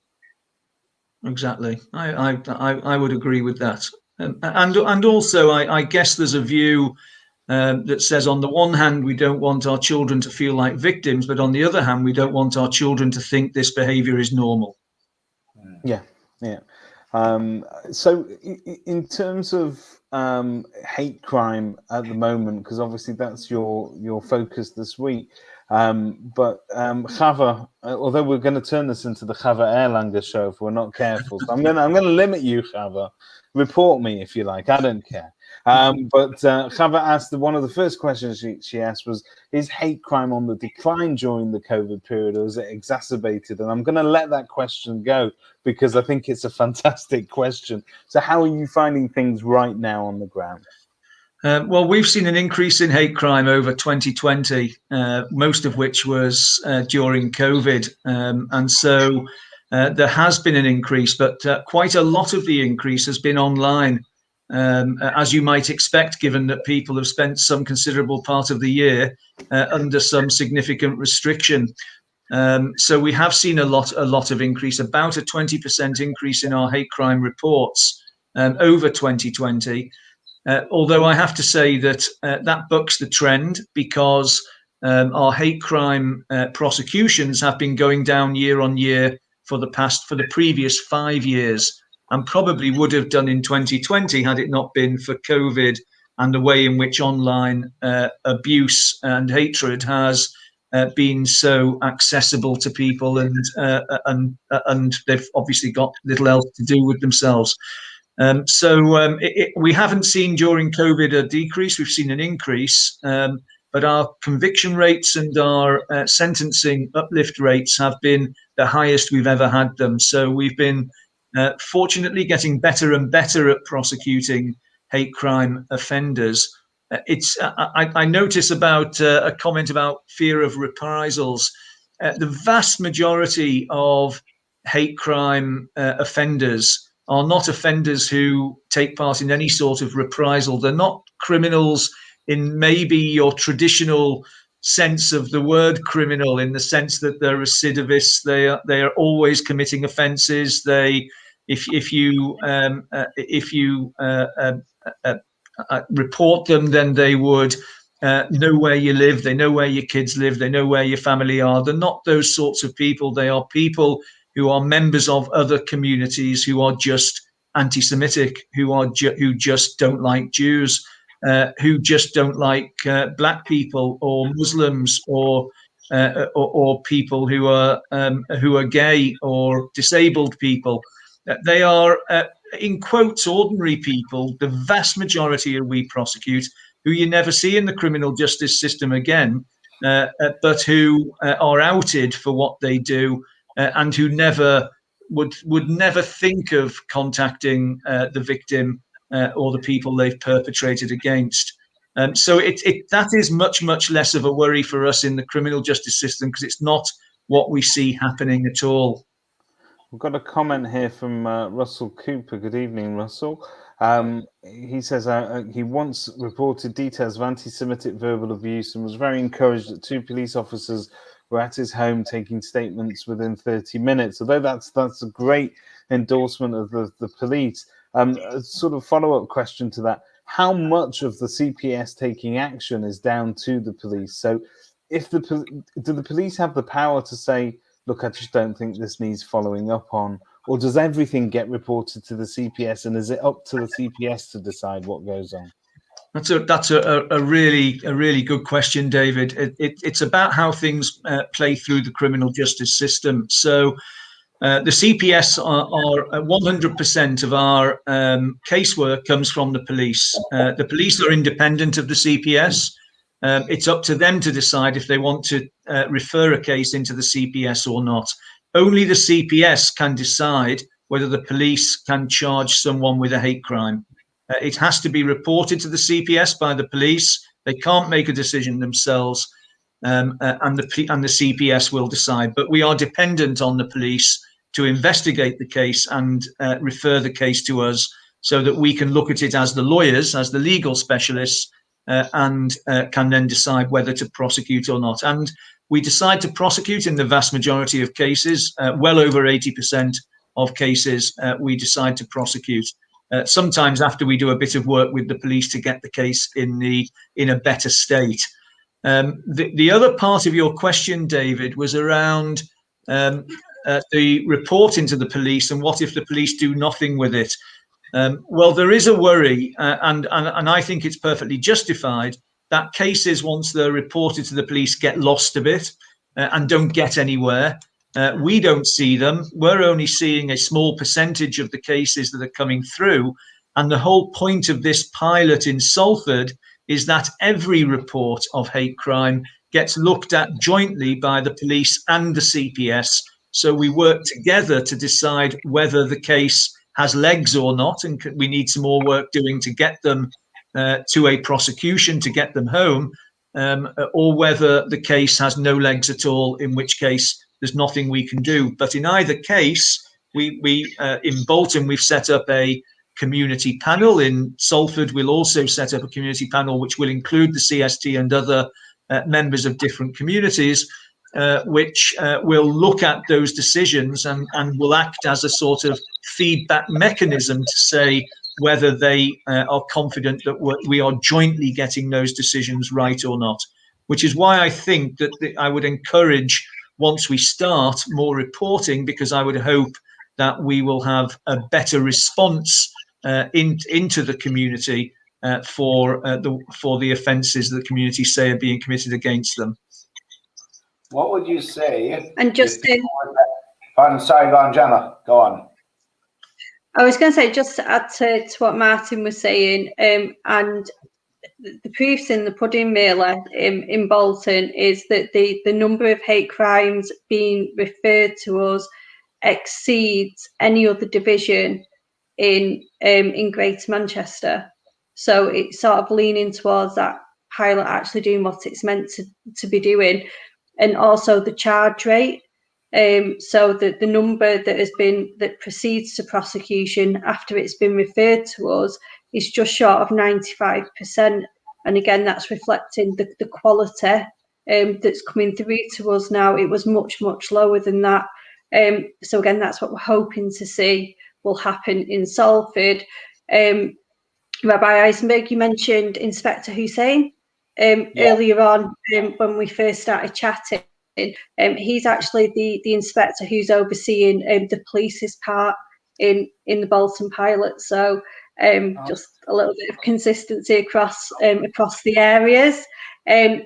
Exactly. I would agree with that. And also, I guess there's a view that says, on the one hand, we don't want our children to feel like victims, but on the other hand, we don't want our children to think this behavior is normal. Yeah. So in terms of hate crime at the moment, because obviously that's your focus this week, but Chava, although we're going to turn this into the Chava Erlanger show if we're not careful, so I'm going to limit you, Chava. Report me if you like, I don't care. But Chava asked, one of the first questions she asked was, is hate crime on the decline during the COVID period, or is it exacerbated? And I'm going to let that question go because I think it's a fantastic question. So how are you finding things right now on the ground? Well, we've seen an increase in hate crime over 2020, most of which was during COVID. And so there has been an increase, but quite a lot of the increase has been online, as you might expect, given that people have spent some considerable part of the year under some significant restriction. So we have seen a lot of increase, about a 20% increase in our hate crime reports over 2020. Although I have to say that that bucks the trend, because our hate crime prosecutions have been going down year on year for the previous 5 years, and probably would have done in 2020 had it not been for COVID and the way in which online abuse and hatred has been so accessible to people, and they've obviously got little else to do with themselves. We haven't seen during COVID a decrease, we've seen an increase, but our conviction rates and our sentencing uplift rates have been the highest we've ever had them. So we've been fortunately getting better and better at prosecuting hate crime offenders. I notice about a comment about fear of reprisals. The vast majority of hate crime offenders are not offenders who take part in any sort of reprisal. They're not criminals in maybe your traditional sense of the word criminal, in the sense that they're recidivists. They are always committing offences. If you report them, then they would know where you live, they know where your kids live, they know where your family are. They're not those sorts of people. They are people who are members of other communities who are just anti-Semitic, who just don't like Jews, who just don't like black people or Muslims or people who are gay or disabled people. They are, in quotes, ordinary people. The vast majority of we prosecute, who you never see in the criminal justice system again, but who are outed for what they do, and who never would never think of contacting the victim or the people they've perpetrated against. So that is much less of a worry for us in the criminal justice system, because it's not what we see happening at all. We've got a comment here from Russell Cooper. Good evening, Russell. He says he once reported details of anti-Semitic verbal abuse and was very encouraged that 2 police officers were at his home taking statements within 30 minutes. Although that's a great endorsement of the police. A sort of follow-up question to that: how much of the CPS taking action is down to the police? So, do the police have the power to say, look, I just don't think this needs following up on, or does everything get reported to the CPS, and is it up to the CPS to decide what goes on? That's a really good question, David. It's about how things play through the criminal justice system. So the CPS are 100% of our casework comes from the police. The police are independent of the CPS. It's up to them to decide if they want to refer a case into the CPS or not. Only the CPS can decide whether the police can charge someone with a hate crime. It has to be reported to the CPS by the police. They can't make a decision themselves, and the CPS will decide. But we are dependent on the police to investigate the case and refer the case to us, so that we can look at it as the lawyers, as the legal specialists, and can then decide whether to prosecute or not. And we decide to prosecute in the vast majority of cases. Well over 80% of cases we decide to prosecute. Sometimes after we do a bit of work with the police to get the case in a better state. The other part of your question, David, was around the reporting to the police and what if the police do nothing with it. Well, there is a worry, and I think it's perfectly justified, that cases, once they're reported to the police, get lost a bit and don't get anywhere. We don't see them. We're only seeing a small percentage of the cases that are coming through. And the whole point of this pilot in Salford is that every report of hate crime gets looked at jointly by the police and the CPS. So we work together to decide whether the case has legs or not, and we need some more work doing to get them to a prosecution, to get them home, or whether the case has no legs at all, in which case there's nothing we can do. But in either case, we in Bolton, we've set up a community panel. In Salford, we'll also set up a community panel which will include the CST and other members of different communities, which will look at those decisions and will act as a sort of feedback mechanism to say whether they are confident that we are jointly getting those decisions right or not. Which is why I think that I would encourage, once we start, more reporting, because I would hope that we will have a better response into the community for the offences that the community say are being committed against them. What would you say? And Justin, pardon, sorry, go on, Gemma. Go on. I was going to say, just to add to what Martin was saying, and the proofs in the pudding, really, in Bolton, is that the number of hate crimes being referred to us exceeds any other division in Greater Manchester. So it's sort of leaning towards that pilot actually doing what it's meant to be doing, and also the charge rate. So the number that proceeds to prosecution after it's been referred to us is just short of 95%. And again, that's reflecting the quality that's coming through to us now. It was much lower than that. So again, that's what we're hoping to see will happen in Salford. Rabbi Eisenberg, you mentioned Inspector Hussein. earlier on when we first started chatting. He's actually the inspector who's overseeing the police's part in the Bolton pilot. So just a little bit of consistency across the areas, and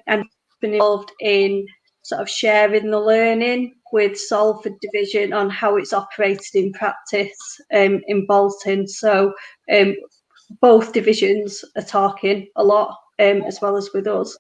been involved in sort of sharing the learning with Salford Division on how it's operated in practice in Bolton. So both divisions are talking a lot, as well as with us.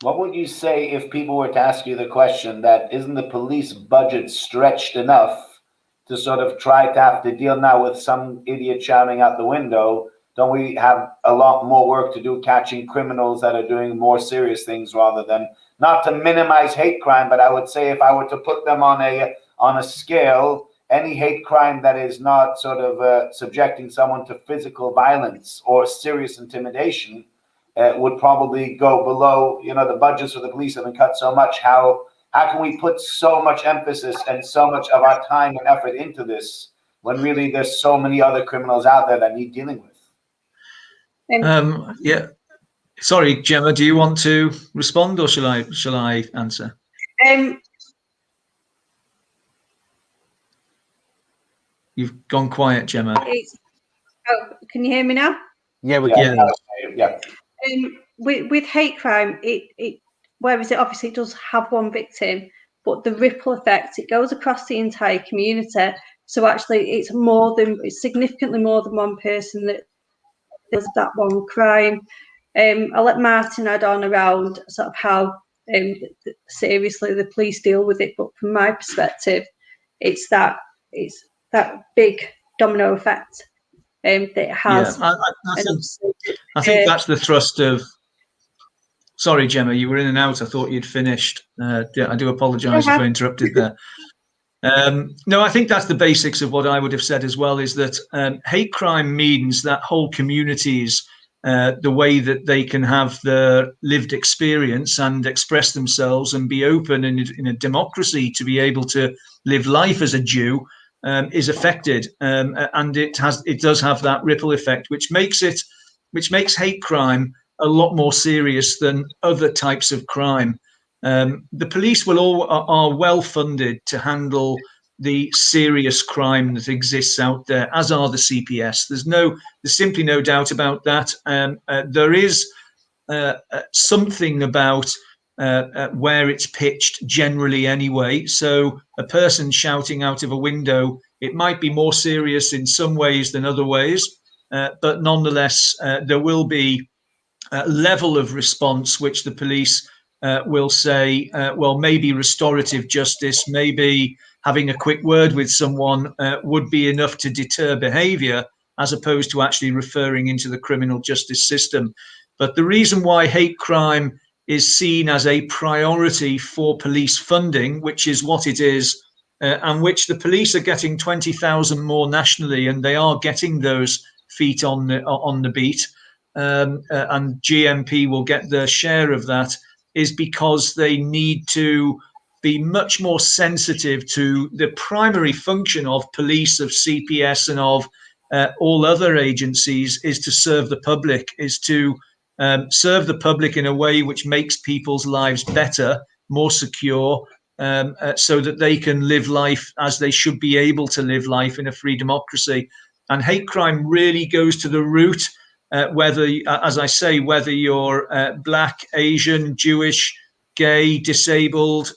What would you say if people were to ask you the question that isn't the police budget stretched enough to sort of try to have to deal now with some idiot shouting out the window? Don't we have a lot more work to do catching criminals that are doing more serious things, rather than, not to minimize hate crime, but I would say if I were to put them on a scale, any hate crime that is not sort of subjecting someone to physical violence or serious intimidation would probably go below, the budgets for the police have been cut so much. How can we put so much emphasis and so much of our time and effort into this when really there's so many other criminals out there that need dealing with? Yeah. Sorry, Gemma, do you want to respond, or shall I answer? You've gone quiet, Gemma. Can you hear me now? Yeah, we can. Yeah. With hate crime, it whereas it obviously does have one victim, but the ripple effect, it goes across the entire community. So actually, it's significantly more than one person that does that one crime. I'll let Martin add on around sort of how seriously the police deal with it, but from my perspective, it's that big domino effect that it has. Yeah, I think that's the thrust of. Sorry, Gemma, you were in and out. I thought you'd finished. I do apologise if I interrupted there. No, I think that's the basics of what I would have said as well, is that hate crime means that whole communities, the way that they can have their lived experience and express themselves and be open in a democracy to be able to live life as a Jew, is affected, and it does have that ripple effect, which makes hate crime a lot more serious than other types of crime. The police are well funded to handle the serious crime that exists out there, as are the CPS. There's simply no doubt about that. There is something about where it's pitched generally anyway. So a person shouting out of a window, it might be more serious in some ways than other ways, but nonetheless, there will be a level of response which the police will say, well, maybe restorative justice, maybe having a quick word with someone would be enough to deter behaviour, as opposed to actually referring into the criminal justice system. But the reason why hate crime is seen as a priority for police funding, which is what it is, and which the police are getting 20,000 more nationally, and they are getting those feet on the beat, and GMP will get their share of that, is because they need to be much more sensitive to the primary function of police, of CPS, and of all other agencies, is to serve the public, is to serve the public in a way which makes people's lives better, more secure, so that they can live life as they should be able to live life in a free democracy. And hate crime really goes to the root, whether, as I say, whether you're black, Asian, Jewish, gay, disabled,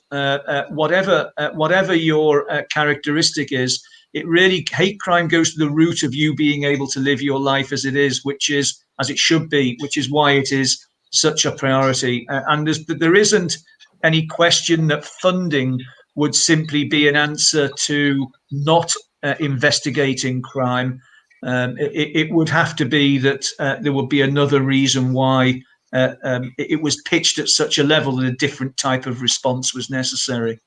whatever your characteristic is. Hate crime goes to the root of you being able to live your life as it is, which is as it should be, which is why it is such a priority. And there isn't any question that funding would simply be an answer to not investigating crime. It would have to be that there would be another reason why it was pitched at such a level that a different type of response was necessary.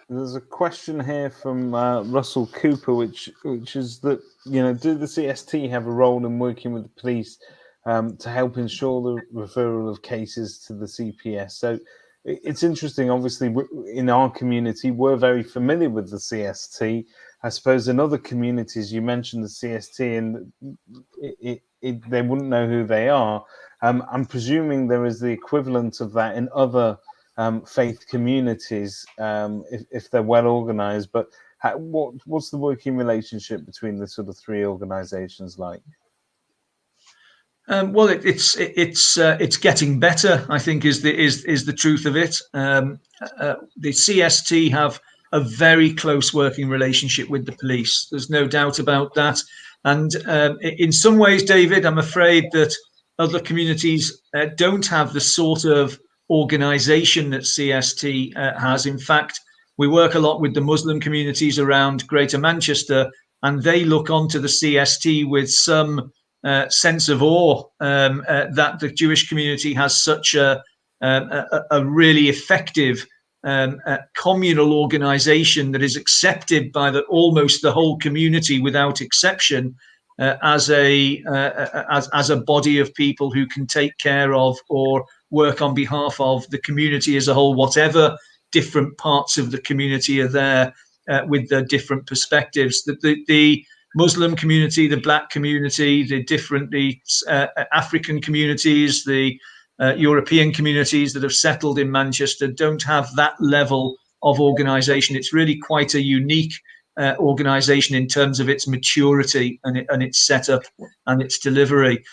There's a question here from Russell Cooper, which is that, do the CST have a role in working with the police to help ensure the referral of cases to the CPS? So it's interesting. Obviously, in our community, we're very familiar with the CST. I suppose in other communities, you mentioned the CST, and they wouldn't know who they are. I'm presuming there is the equivalent of that in other faith communities if they're well organized. But what's the working relationship between the sort of three organizations like? Well, it's getting better, I think, is the truth of it. The CST have a very close working relationship with the police. There's no doubt about that. And in some ways, David, I'm afraid that other communities don't have the sort of organization that CST has. In fact, we work a lot with the Muslim communities around Greater Manchester, and they look onto the CST with some sense of awe that the Jewish community has such a really effective communal organization that is accepted by almost the whole community without exception as a body of people who can take care of or work on behalf of the community as a whole, whatever different parts of the community are there with their different perspectives. The Muslim community, the Black community, the African communities, the European communities that have settled in Manchester don't have that level of organisation. It's really quite a unique organisation in terms of its maturity and its setup and its delivery.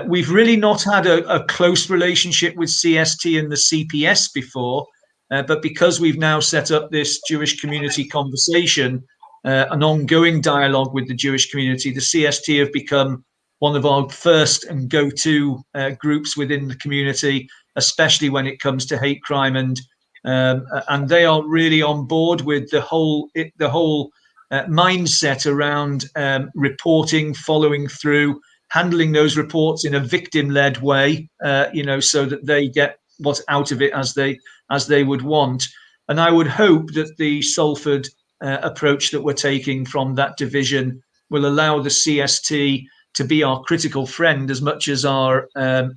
We've really not had a close relationship with CST and the CPS before, but because we've now set up this Jewish community conversation, an ongoing dialogue with the Jewish community, the CST have become one of our first and go-to groups within the community, especially when it comes to hate crime, and they are really on board with the whole mindset around reporting, following through, handling those reports in a victim-led way, so that they get what's out of it as they would want. And I would hope that the Salford approach that we're taking from that division will allow the CST to be our critical friend as much as our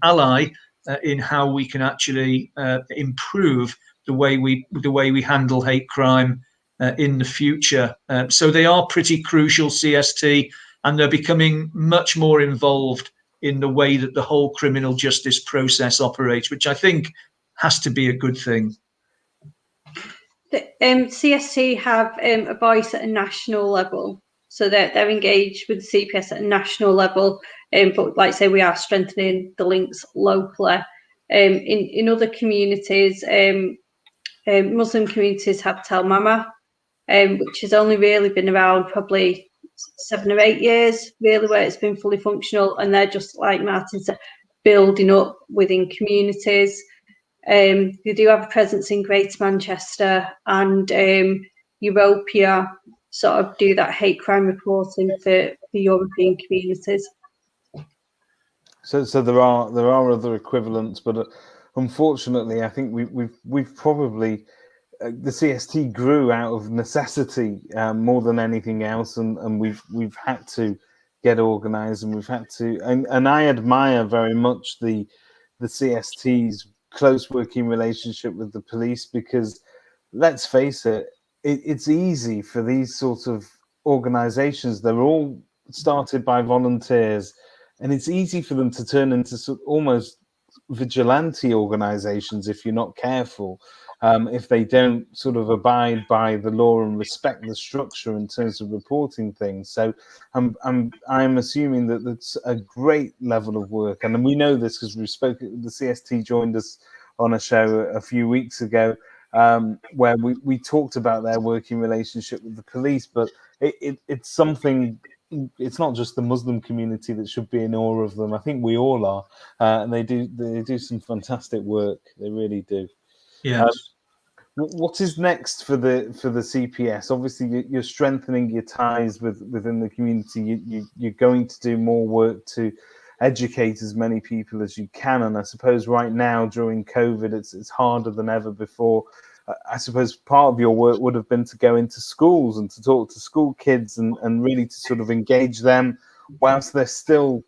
ally in how we can actually improve the way we handle hate crime in the future. So they are pretty crucial, CST, and they're becoming much more involved in the way that the whole criminal justice process operates, which I think has to be a good thing. The CST have a voice at a national level, so they're engaged with the CPS at a national level. But like I say, we are strengthening the links locally. In other communities, Muslim communities have Tell Mama, which has only really been around probably 7 or 8 years, really, where it's been fully functional, and they're just, like Martin said, building up within communities. They do have a presence in Greater Manchester, and Europea sort of do that hate crime reporting for European communities. So there are other equivalents, but unfortunately, I think we've probably the CST grew out of necessity more than anything else, and we've had to get organised, and we've had to, and I admire very much the CST's close working relationship with the police, because let's face it, it's easy for these sorts of organizations. They're all started by volunteers, and it's easy for them to turn into almost vigilante organizations if you're not careful, if they don't sort of abide by the law and respect the structure in terms of reporting things. So I'm assuming that that's a great level of work, and we know this because we spoke. The CST joined us on a show a few weeks ago, where we talked about their working relationship with the police. But it's something. It's not just the Muslim community that should be in awe of them. I think we all are, and they do some fantastic work. They really do. Yes. What is next for the CPS? Obviously, you're strengthening your ties within the community. You're going to do more work to educate as many people as you can. And I suppose right now during COVID, it's harder than ever before. I suppose part of your work would have been to go into schools and to talk to school kids and really to sort of engage them whilst they're still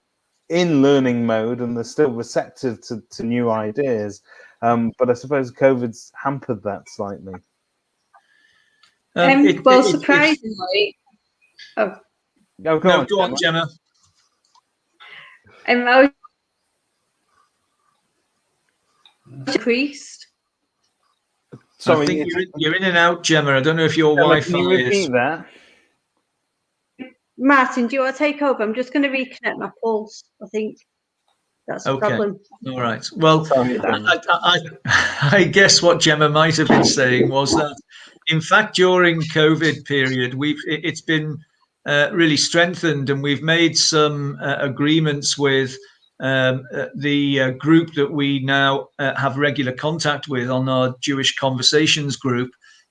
in learning mode and they're still receptive to new ideas. But I suppose COVID's hampered that slightly. Surprisingly... Go on, Gemma. I was a priest. Sorry, I think you're in and out, Gemma. I don't know if your Wi-Fi can you repeat is. that? Martin, do you want to take over? I'm just going to reconnect my pulse. I think that's the problem. All right. Well, Sorry, I guess what Gemma might have been saying was that, in fact, during COVID period, it's been really strengthened, and we've made some agreements with the group that we now have regular contact with on our Jewish Conversations group.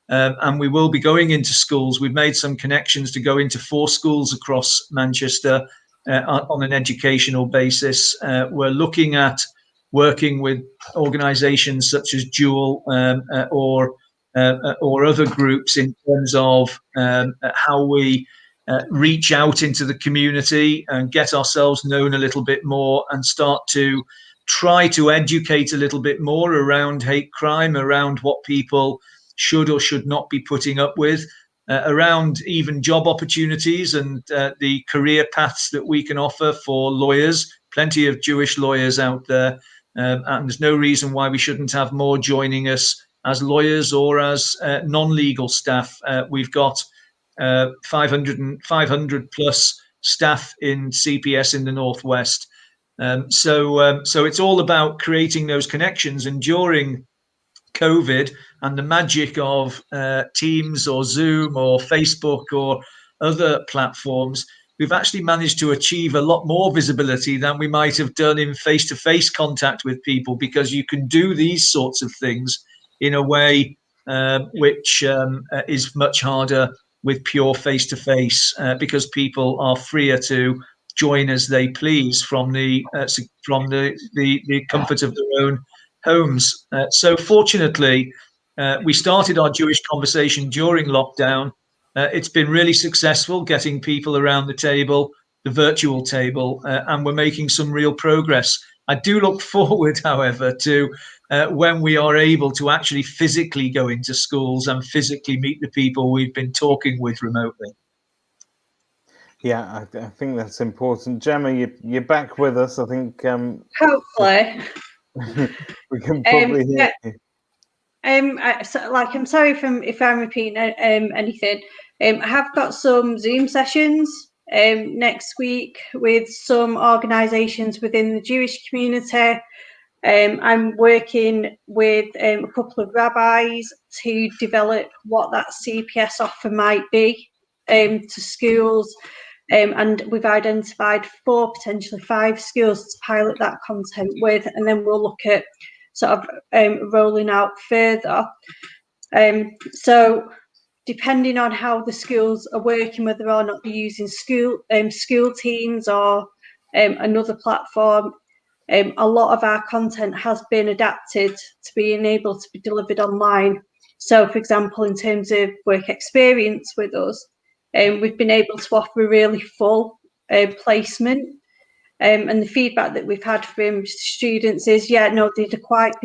And we will be going into schools. We've made some connections to go into 4 schools across Manchester on an educational basis. We're looking at working with organisations such as Jewel or other groups in terms of how we reach out into the community and get ourselves known a little bit more, and start to try to educate a little bit more around hate crime, around what people should or should not be putting up with, around even job opportunities and the career paths that we can offer for lawyers. Plenty of Jewish lawyers out there, and there's no reason why we shouldn't have more joining us as lawyers or as non-legal staff. We've got 500 plus staff in CPS in the Northwest. So it's all about creating those connections. And during COVID and the magic of Teams or Zoom or Facebook or other platforms, we've actually managed to achieve a lot more visibility than we might have done in face-to-face contact with people, because you can do these sorts of things in a way which is much harder with pure face-to-face, because people are freer to join as they please from the comfort of their own homes. So fortunately, we started our Jewish Conversation during lockdown. It's been really successful getting people around the table, the virtual table, and we're making some real progress. I do look forward, however, to when we are able to actually physically go into schools and physically meet the people we've been talking with remotely. Yeah, I think that's important. Gemma, you're back with us. I think hopefully we can probably hear you. I'm sorry if I'm repeating anything. I have got some Zoom sessions next week with some organisations within the Jewish community. I'm working with a couple of rabbis to develop what that CPS offer might be to schools. And we've identified 4, potentially 5 schools to pilot that content with, and then we'll look at sort of rolling out further. So depending on how the schools are working, whether or not they're using school teams or another platform, a lot of our content has been adapted to being able to be delivered online. So, for example, in terms of work experience with us, we've been able to offer a really full placement. And the feedback that we've had from students is, yeah, no, they've quite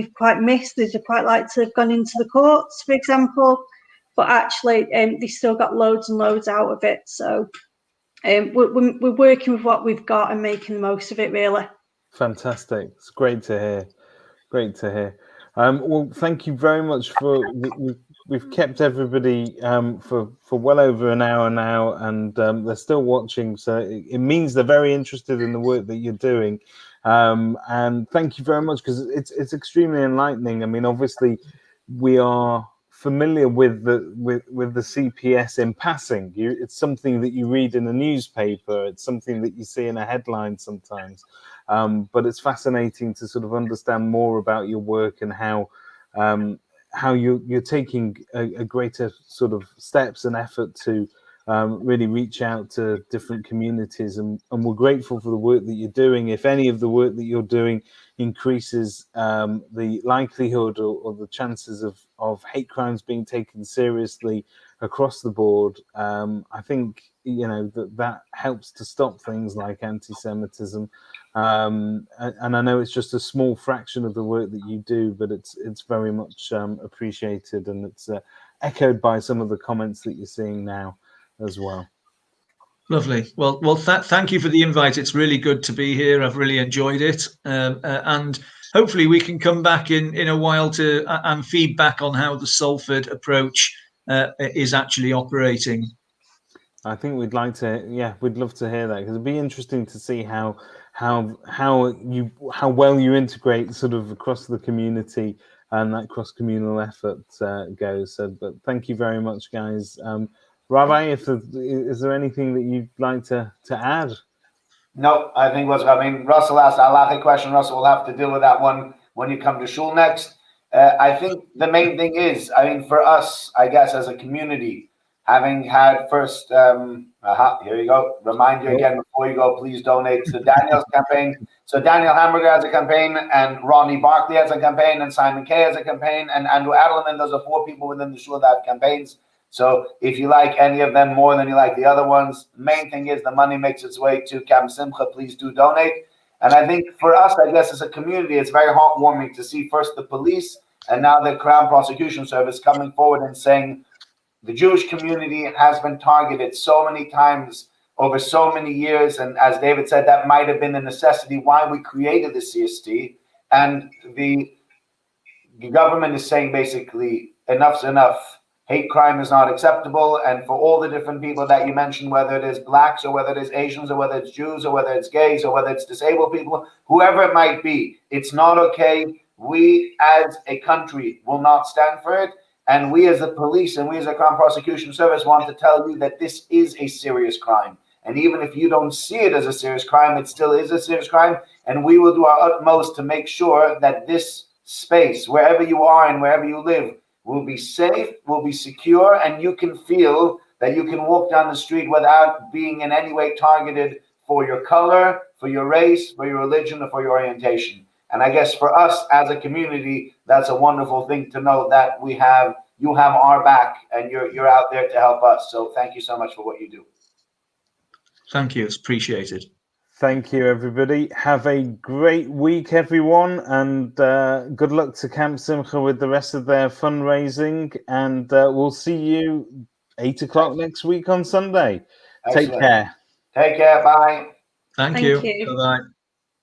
missed, they'd quite like to have gone into the courts, for example, but actually they still got loads and loads out of it. So we're working with what we've got and making the most of it, really. Fantastic. It's great to hear. Great to hear. Well, thank you very much for we've kept everybody for well over an hour now, and they're still watching, so it means they're very interested in the work that you're doing. And thank you very much, because it's extremely enlightening. I mean, obviously, we are familiar with the CPS in passing. It's something that you read in a newspaper. It's something that you see in a headline sometimes. But it's fascinating to sort of understand more about your work and how you're taking a greater sort of steps and effort to really reach out to different communities, and we're grateful for the work that you're doing. If any of the work that you're doing increases the likelihood or the chances of hate crimes being taken seriously across the board, I think that helps to stop things like anti-Semitism. And I know it's just a small fraction of the work that you do, but it's very much appreciated, and it's echoed by some of the comments that you're seeing now as well. Lovely. Well, thank you for the invite. It's really good to be here. I've really enjoyed it, and hopefully we can come back in a while to and feedback on how the Salford approach is actually operating. I think we'd like to, we'd love to hear that, because it'd be interesting to see how well you integrate sort of across the community and that cross-communal effort goes. So, but thank you very much, guys. Rabbi, is there anything that you'd like to add? No, I think Russell asked a halachic question. Russell will have to deal with that one when you come to shul next. I think the main thing is, for us, I guess, as a community, having had first, here you go, remind you again before you go, please donate to Daniel's campaign. So Daniel Hamburger has a campaign, and Ronnie Barkley has a campaign, and Simon Kay has a campaign, and Andrew Adelman. Those are 4 people within the shul that have campaigns. So if you like any of them more than you like the other ones, main thing is the money makes its way to Camp Simcha. Please do donate. And I think for us, I guess, as a community, it's very heartwarming to see first the police and now the Crown Prosecution Service coming forward and saying the Jewish community has been targeted so many times over so many years. And as David said, that might have been the necessity why we created the CST. And the government is saying basically enough's enough. Hate crime is not acceptable. And for all the different people that you mentioned, whether it is blacks or whether it is Asians or whether it's Jews or whether it's gays or whether it's disabled people, whoever it might be, it's not okay. We as a country will not stand for it. And we as the police and we as a Crown Prosecution Service want to tell you that this is a serious crime. And even if you don't see it as a serious crime, it still is a serious crime. And we will do our utmost to make sure that this space, wherever you are and wherever you live, will be safe, will be secure, and you can feel that you can walk down the street without being in any way targeted for your color, for your race, for your religion, or for your orientation. And I guess for us as a community, that's a wonderful thing to know that you have our back and you're out there to help us. So thank you so much for what you do. Thank you. It's appreciated. Thank you, everybody. Have a great week, everyone, and good luck to Camp Simcha with the rest of their fundraising. And we'll see you 8 o'clock next week on Sunday. Excellent. Take care. Take care. Bye. Thank you. you. Bye-bye.